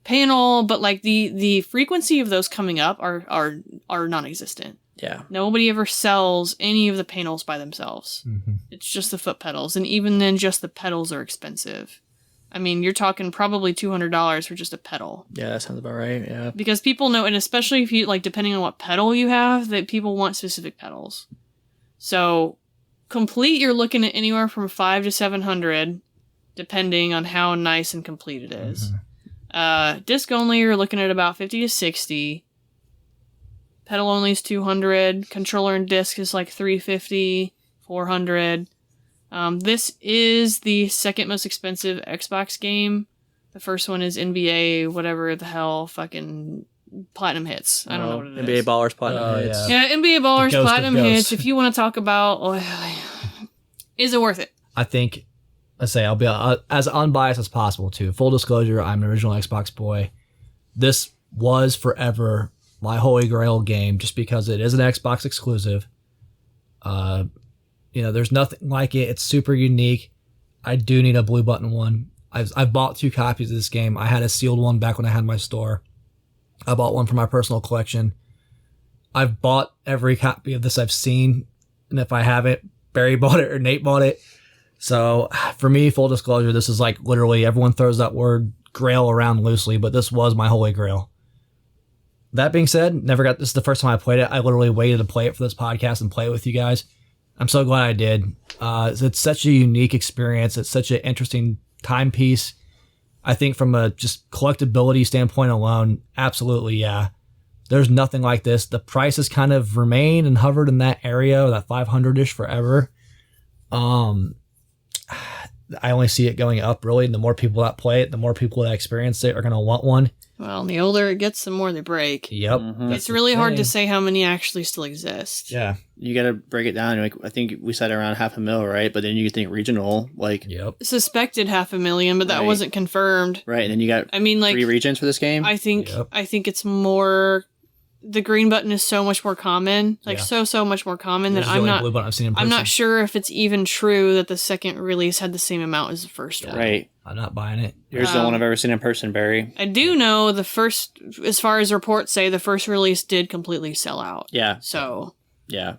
panel, but, like, the frequency of those coming up are non-existent. Yeah. Nobody ever sells any of the panels by themselves. It's just the foot pedals. And even then, just the pedals are expensive. I mean, you're talking probably $200 for just a pedal. Yeah, that sounds about right. Yeah. Because people know, and especially if you, like, depending on what pedal you have, that people want specific pedals. So, complete, you're looking at anywhere from $500 to $700, depending on how nice and complete it is. Disc only, you're looking at about $50 to $60. Pedal only is $200. Controller and disc is like $350, $400. This is the second most expensive Xbox game. The first one is NBA, whatever the hell, fucking platinum hits. I don't know what it NBA is. Ballers Platinum hits. Yeah, NBA Ballers ghost of Platinum ghosts. hits. If you want to talk about, is it worth it? I think, let's say, I'll be as unbiased as possible too. Full disclosure, I'm an original Xbox boy. This was forever my holy grail game just because it is an Xbox exclusive. There's nothing like it. It's super unique. I do need a blue button one. I've bought 2 copies of this game. I had a sealed one back when I had my store. I bought one for my personal collection. I've bought every copy of this I've seen, and if I haven't, Barry bought it or Nate bought it. So for me, full disclosure, this is like literally everyone throws that word grail around loosely, but this was my holy grail. That being said, this is the first time I played it. I literally waited to play it for this podcast and play it with you guys. I'm so glad I did. It's such a unique experience. It's such an interesting timepiece. I think from a just collectability standpoint alone, absolutely, yeah. There's nothing like this. The price has kind of remained and hovered in that area, that 500-ish forever. I only see it going up, really. The more people that play it, the more people that experience it are going to want one. Well, the older it gets, the more they break. Yep. Mm-hmm. It's really hard to say how many actually still exist. Yeah. You got to break it down. Like I think we said around $500,000, right? But then you think regional, like Yep. Suspected 500,000, but that Right. wasn't confirmed. right. And then you got I mean, like 3 regions for this game. I think Yep. it's more. The green button is so much more common, Yeah. so much more common This that is the only blue button I've seen in I'm person. not sure if it's even true that the second release had the same amount as the first one. right. I'm not buying it. Here's the one I've ever seen in person, Barry. I do know the first, as far as reports say, the first release did completely sell out. Yeah. So Yeah.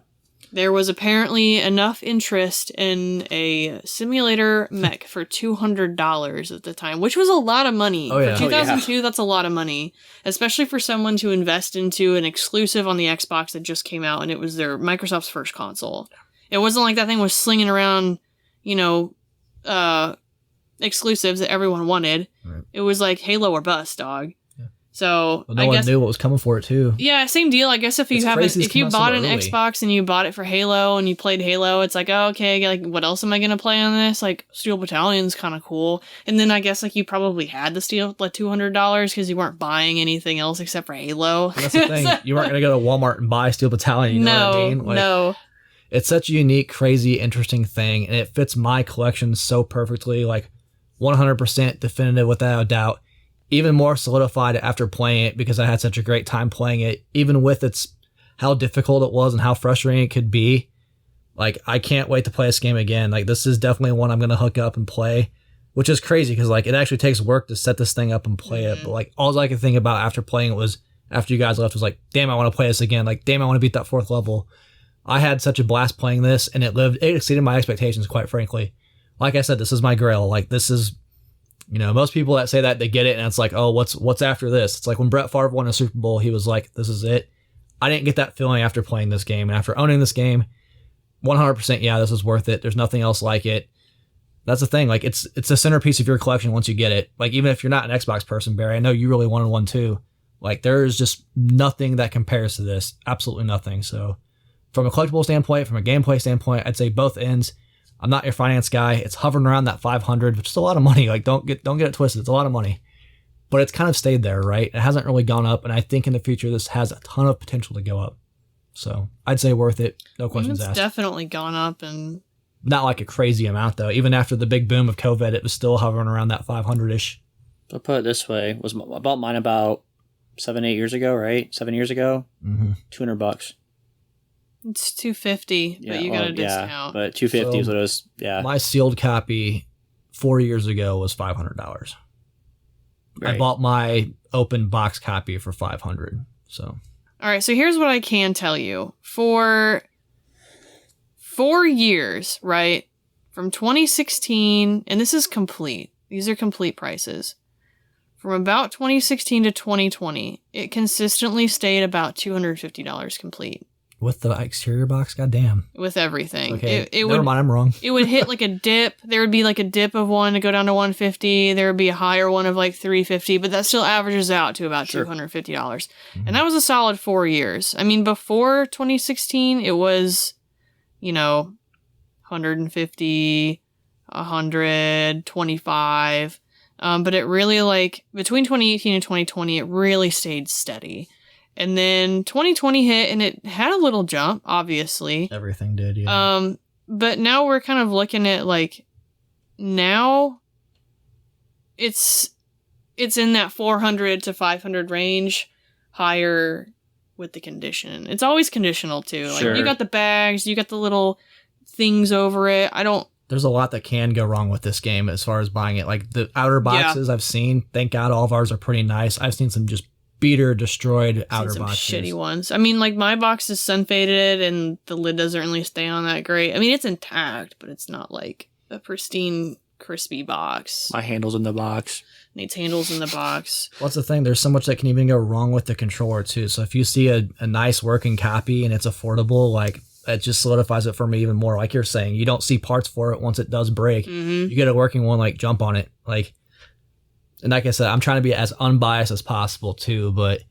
there was apparently enough interest in a simulator mech for $200 at the time, which was a lot of money. Oh, yeah. For 2002, that's a lot of money, especially for someone to invest into an exclusive on the Xbox that just came out, and it was their Microsoft's first console. It wasn't like that thing was slinging around, exclusives that everyone wanted. Right. It was like Halo or bust, dog. Yeah. So Well, no I one guess knew what was coming for it, too. yeah, same deal. I guess if It's crazy it's if you come out so bought an early. Xbox and you bought it for Halo and you played Halo, it's like, oh, okay, like what else am I gonna play on this? Like Steel Battalion's kind of cool. And then I guess like you probably had the Steel like $200 because you weren't buying anything else except for Halo. That's the thing. You weren't going to go to Walmart and buy Steel Battalion. You know what I mean? Like, no. It's such a unique, crazy, interesting thing, and it fits my collection so perfectly. Like 100% definitive without a doubt. Even more solidified after playing it because I had such a great time playing it, even with how difficult it was and how frustrating it could be. Like, I can't wait to play this game again. Like, this is definitely one I'm going to hook up and play, which is crazy because, like, it actually takes work to set this thing up and play it. But, like, all I could think about after playing it was, after you guys left, was like, damn, I want to play this again. Like, damn, I want to beat that 4th level. I had such a blast playing this, and it exceeded my expectations, quite frankly. Like I said, this is my grail. Like, this is, most people that say that, they get it, and it's like, oh, what's after this? It's like when Brett Favre won a Super Bowl, he was like, this is it. I didn't get that feeling after playing this game, and after owning this game, 100%, yeah, this is worth it. There's nothing else like it. That's the thing. Like, it's a centerpiece of your collection once you get it. Like, even if you're not an Xbox person, Barry, I know you really wanted one too. Like, there is just nothing that compares to this. Absolutely nothing. So, from a collectible standpoint, from a gameplay standpoint, I'd say both ends. I'm not your finance guy. It's hovering around that 500, which is a lot of money. Like, don't get it twisted. It's a lot of money. But it's kind of stayed there, right? It hasn't really gone up, and I think in the future this has a ton of potential to go up. So I'd say worth it. No questions It's asked. definitely gone up, and Not like a crazy amount, though. Even after the big boom of COVID, it was still hovering around that 500-ish. I'll put it this way: I bought mine about 7-8 years ago, right? 7 years ago, Mm-hmm. $200. it's $250, but you got a discount. But $250 is what it was. Yeah, My sealed copy 4 years ago was $500. I right. bought my open box copy for $500. So All right, so here's what I can tell you. For 4 years, right, from 2016, and this is complete. These are complete prices. From about 2016 to 2020, it consistently stayed about $250 complete with the exterior box, goddamn. with everything. Okay, It never would mind, I'm wrong. it would hit like a dip. There would be like a dip of one to go down to 150. There would be a higher one of like 350, but that still averages out to about Sure. $250. Mm-hmm. And that was a solid 4 years. I mean, before 2016, it was, 150, 125. But it really, like, between 2018 and 2020, it really stayed steady. And then 2020 hit, and it had a little jump, obviously. Everything did, yeah. But now we're kind of looking at, like, now it's in that 400 to 500 range, higher with the condition. It's always conditional, too. Like, Sure. you got the bags, you got the little things over it. There's a lot that can go wrong with this game as far as buying it. Like, the outer boxes I've seen, thank God all of ours are pretty nice. I've seen some just beater, destroyed outer some boxes. Shitty ones. I mean, like, my box is sun faded and the lid doesn't really stay on that great. I mean, it's intact, but it's not like a pristine, crispy box. My handle's in the box. Needs handles in the box. What's the thing? There's so much that can even go wrong with the controller too. So if you see a nice working copy and it's affordable, like, it just solidifies it for me even more. Like you're saying, you don't see parts for it once it does break. Mm-hmm. You get a working one, like, jump on it. Like, and like I said, I'm trying to be as unbiased as possible too, but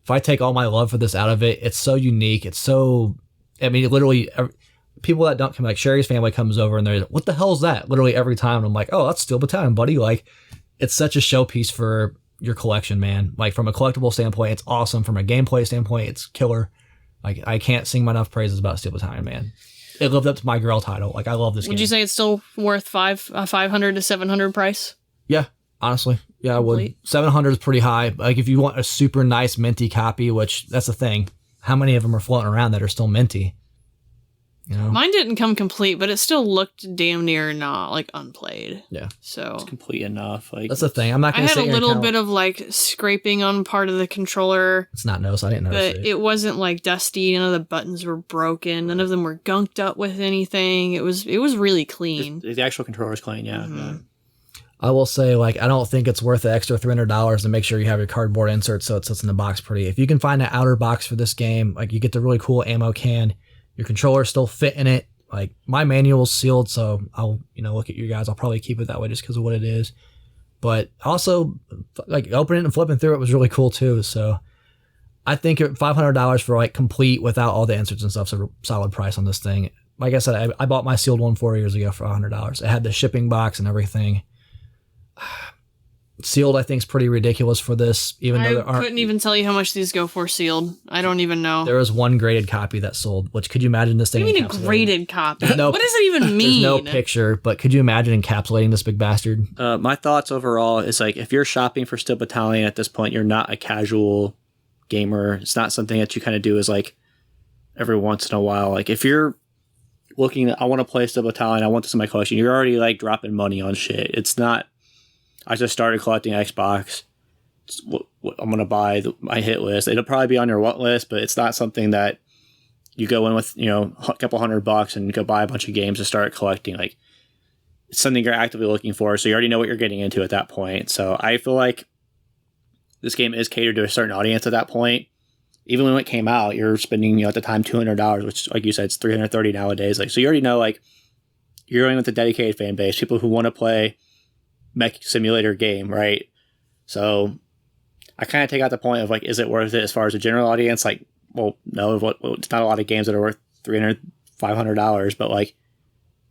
if I take all my love for this out of it, it's so unique. It's so, I mean, literally, people that don't come, like Sherry's family comes over and they're like, what the hell is that? Literally every time I'm like, oh, that's Steel Battalion, buddy. Like, it's such a showpiece for your collection, man. Like, from a collectible standpoint, it's awesome. From a gameplay standpoint, it's killer. Like, I can't sing enough praises about Steel Battalion, man. It lived up to my grail title. Like, I love this game. Would you say it's still worth 500 to 700 price? Yeah. Honestly, yeah, I would. 700 is pretty high. Like, if you want a super nice minty copy, which that's the thing, how many of them are floating around that are still minty? You know, Mine didn't come complete, but it still looked damn near not like unplayed. Yeah, so It's complete enough. Like, that's the thing. I'm not I going to had say a little bit of like scraping on part of the controller, It's not noticed. I didn't notice but it wasn't like dusty. None of the buttons were broken. None of them were gunked up with anything. It was really clean. the actual controller's clean, yeah. Mhm. Yeah. I will say, like, I don't think it's worth the extra $300 to make sure you have your cardboard insert so it sits in the box pretty. If you can find an outer box for this game, like, you get the really cool ammo can, your controller still fit in it. Like, my manual's sealed, so I'll, look at you guys. I'll probably keep it that way just because of what it is. But also, like, opening it and flipping through it was really cool too. So I think $500 for, like, complete without all the inserts and stuff is a solid price on this thing. Like I said, I bought my sealed one 4 years ago for $100. It had the shipping box and everything. Sealed, I think, is pretty ridiculous for this, even though there I aren't. couldn't even tell you how much these go for sealed. I don't even know. There was one graded copy that sold, which, could you imagine this What thing do you mean a encapsulated? graded copy? No, What does it even mean? There's no picture, but could you imagine encapsulating this big bastard? My thoughts overall is, like, if you're shopping for Steel Battalion at this point, you're not a casual gamer. It's not something that you kind of do as, like, every once in a while. Like, if you're looking at, I want to play Steel Battalion, I want this in my collection, you're already, like, dropping money on shit. It's not, I just started collecting Xbox. What I'm going to buy, my hit list. It'll probably be on your what list, but it's not something that you go in with, a couple $100 and go buy a bunch of games to start collecting. Like, it's something you're actively looking for, so you already know what you're getting into at that point. So I feel like this game is catered to a certain audience at that point. Even when it came out, you're spending, at the time, $200, which, like you said, it's $330 nowadays. Like, so you already know, like, you're going with a dedicated fan base, people who want to play mech simulator game, right? So I kind of take out the point of, like, is it worth it as far as a general audience? Like, well, no, it's not a lot of games that are worth $300, $500, but, like,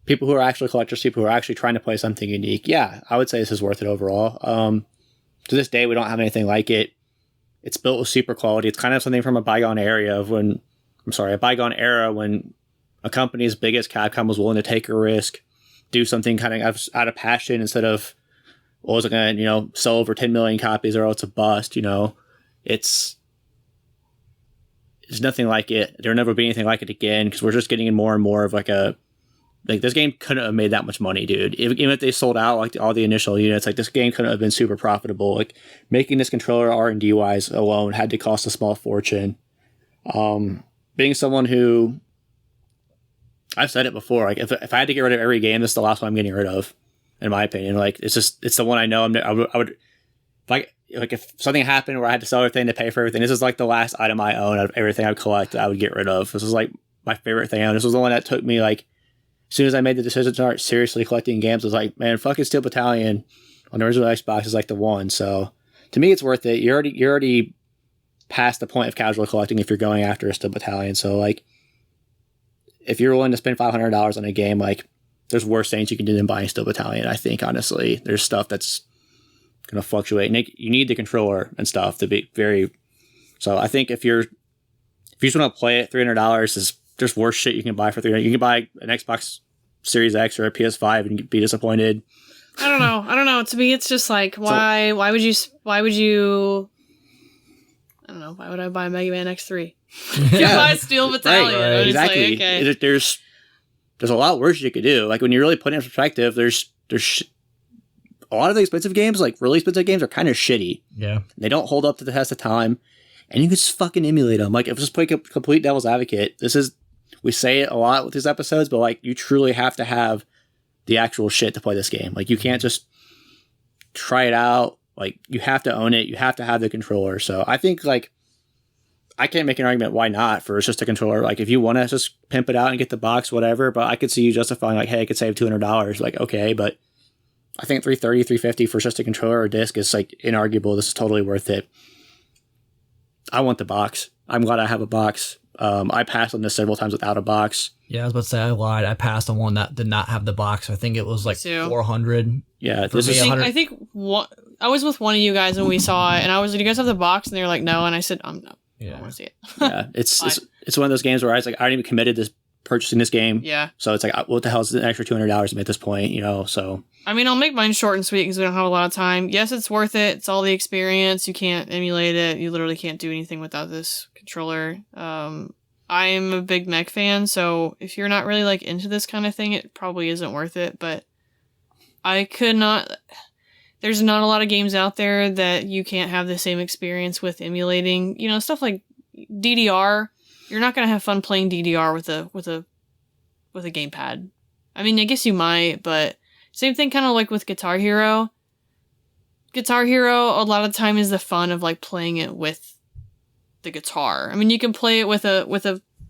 people who are actually collectors, people who are actually trying to play something unique, yeah, I would say this is worth it overall. To this day, we don't have anything like it. It's built with super quality. It's kind of something from a bygone era when a company as big as Capcom was willing to take a risk, do something kind of out of passion instead of, well, is it going to, sell over 10 million copies or it's a bust, There's nothing like it. There'll never be anything like it again because we're just getting in more and more of this game couldn't have made that much money, dude. Even if they sold out like all the initial units, like, this game couldn't have been super profitable. Like, making this controller R&D wise alone had to cost a small fortune. Being someone who, I've said it before, like, if I had to get rid of every game, this is the last one I'm getting rid of. In my opinion, like, it's the one I know. I would if something happened where I had to sell everything to pay for everything, this is like the last item I own out of everything I collect that I would get rid of. This is like my favorite thing. And this was the one that took me, like, as soon as I made the decision to start seriously collecting games, I was like, man, fucking Steel Battalion on the original Xbox is like the one. So to me, it's worth it. You're already past the point of casual collecting if you're going after a Steel Battalion. So, like, if you're willing to spend $500 on a game, like, there's worse things you can do than buying Steel Battalion, I think, honestly. There's stuff that's going to fluctuate. And you need the controller and stuff to be very. So I think if you just want to play it, $300 there's worse shit you can buy for $300. You can buy an Xbox Series X or a PS5 and be disappointed. I don't know. To me, it's just like, why would you, I don't know, why would I buy Mega Man X3? You can buy Steel Battalion. Right, exactly. Like, okay. There's a lot worse you could do. Like, when you really put it in perspective, there's a lot of the expensive games, like really expensive games, are kind of shitty. Yeah. They don't hold up to the test of time, and you can just fucking emulate them. Like, if just play complete devil's advocate, we say it a lot with these episodes, but like, you truly have to have the actual shit to play this game. Like, you can't just try it out. Like, you have to own it. You have to have the controller. So I think, like, I can't make an argument why not for just a controller. Like, if you want to just pimp it out and get the box, whatever, but I could see you justifying, like, hey, I could save $200. Like, okay, but I think $330, $350 for just a controller or disc is, like, inarguable. This is totally worth it. I want the box. I'm glad I have a box. I passed on this several times without a box. Yeah, I was about to say I lied. I passed on one that did not have the box. I think it was like $400. Yeah, this is. I think I was with one of you guys when we saw it, and I was like, "Do you guys have the box?" And they were like, "No," and I said, "No, yeah. I want to see it." Yeah, it's one of those games where I was like, I already committed to purchasing this game. Yeah. So it's like, what the hell is an extra $200 at this point? You know, so. I mean, I'll make mine short and sweet because we don't have a lot of time. Yes, it's worth it. It's all the experience. You can't emulate it. You literally can't do anything without this controller. I'm a big mech fan, so if you're not really like into this kind of thing, it probably isn't worth it. But I could not. There's not a lot of games out there that you can't have the same experience with emulating. You know, stuff like DDR. You're not gonna have fun playing DDR with a gamepad. I mean, I guess you might, but same thing kind of like with Guitar Hero. Guitar Hero, a lot of time is the fun of like playing it with the guitar. I mean, you can play it with a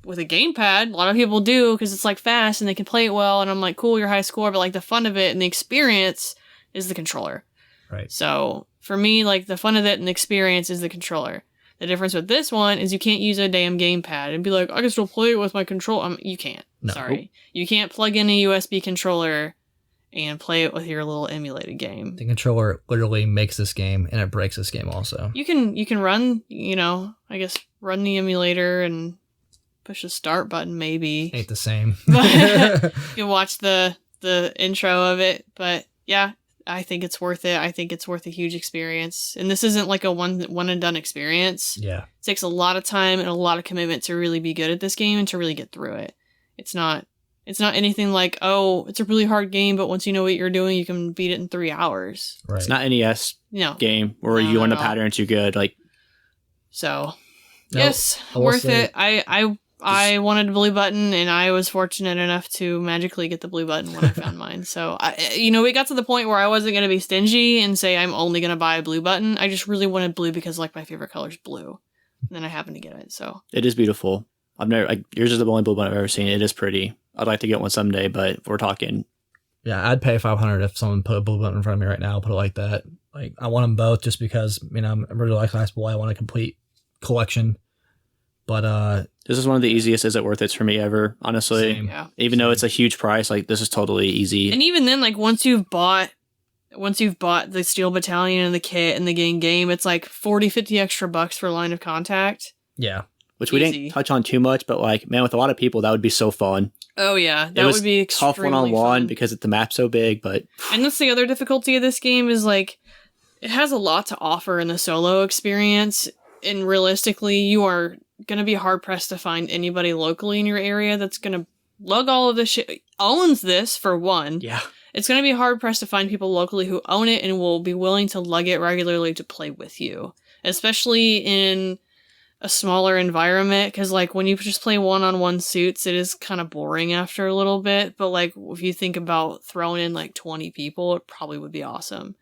gamepad. A lot of people do because it's like fast and they can play it well. And I'm like, cool, your high score, but like the fun of it and the experience is the controller. Right. So for me, like the fun of it and the experience is the controller. The difference with this one is you can't use a damn gamepad and be like, I can still play it with my controller. You can't. No. Sorry. You can't plug in a USB controller and play it with your little emulated game. The controller literally makes this game and it breaks this game also. You can run, I guess run the emulator and push the start button maybe. Ain't the same. But you can watch the intro of it. But yeah, I think it's worth it. I think it's worth a huge experience. And this isn't like a one and done experience. Yeah. It takes a lot of time and a lot of commitment to really be good at this game and to really get through it. It's not anything like, oh, it's a really hard game, but once you know what you're doing, you can beat it in 3 hours. Right. It's not NES game where you learn the pattern too good. Like, so, yes, worth it. I wanted a blue button, and I was fortunate enough to magically get the blue button when I found mine. So, we got to the point where I wasn't going to be stingy and say I'm only going to buy a blue button. I just really wanted blue because like my favorite color is blue, and then I happened to get it. So it is beautiful. Yours is the only blue button I've ever seen. It is pretty. I'd like to get one someday, but we're talking. Yeah, I'd pay $500 if someone put a blue button in front of me right now. Put it like that. Like, I want them both just because I'm really like Last Boy. I want a complete collection. But this is one of the easiest "is it worth it" for me ever. Honestly, same. Yeah. Even though it's a huge price, like this is totally easy. And even then, like once you've bought the Steel Battalion and the kit and the game, it's like 40, 50 extra bucks for line of contact. Yeah. Which we didn't touch on too much, but like, man, with a lot of people, that would be so fun. Oh yeah, that would be extremely tough one-on-one fun. because the map's so big, but... And that's the other difficulty of this game is like, it has a lot to offer in the solo experience, and realistically, you are going to be hard-pressed to find anybody locally in your area that's going to lug all of this shit, owns this, for one. Yeah. It's going to be hard-pressed to find people locally who own it and will be willing to lug it regularly to play with you, especially in a smaller environment, because like when you just play one-on-one suits, it is kind of boring after a little bit, but like if you think about throwing in like 20 people, it probably would be awesome.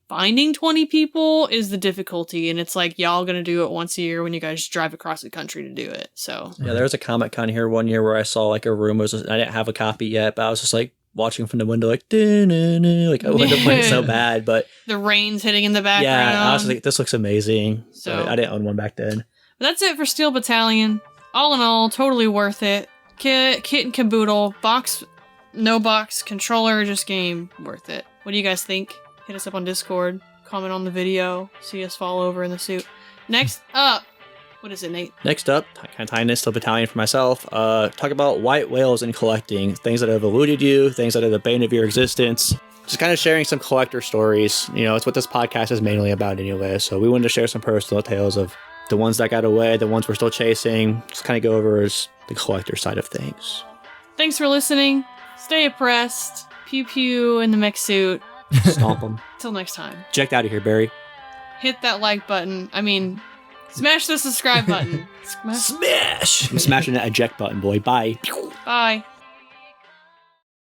Finding 20 people is the difficulty, and it's like y'all gonna do it once a year when you guys drive across the country to do it. So yeah, there was a Comic-Con here one year where I saw like a room, I didn't have a copy yet, but I was just like watching from the window, like, like I wanted to play it so bad, but the rain's hitting in the background. Yeah, I was like, this looks amazing. So I didn't own one back then. But that's it for Steel Battalion. All in all, totally worth it. Kit and caboodle, box, no box, controller, just game, worth it. What do you guys think? Hit us up on Discord. comment on the video, see us fall over in the suit. Next up, what is it, Nate? Next up, kind of tying this Steel Battalion for myself, talk about white whales and collecting, things that have eluded you, things that are the bane of your existence. Just kind of sharing some collector stories. You know, it's what this podcast is mainly about anyway. So we wanted to share some personal tales of the ones that got away, the ones we're still chasing. Just kind of go over as the collector side of things. Thanks for listening. Stay oppressed. Pew pew in the mech suit. Stomp them. Till next time. Eject out of here, Barry. Hit that like button. Smash the subscribe button. Smash! I'm smashing that eject button, boy. Bye. Bye.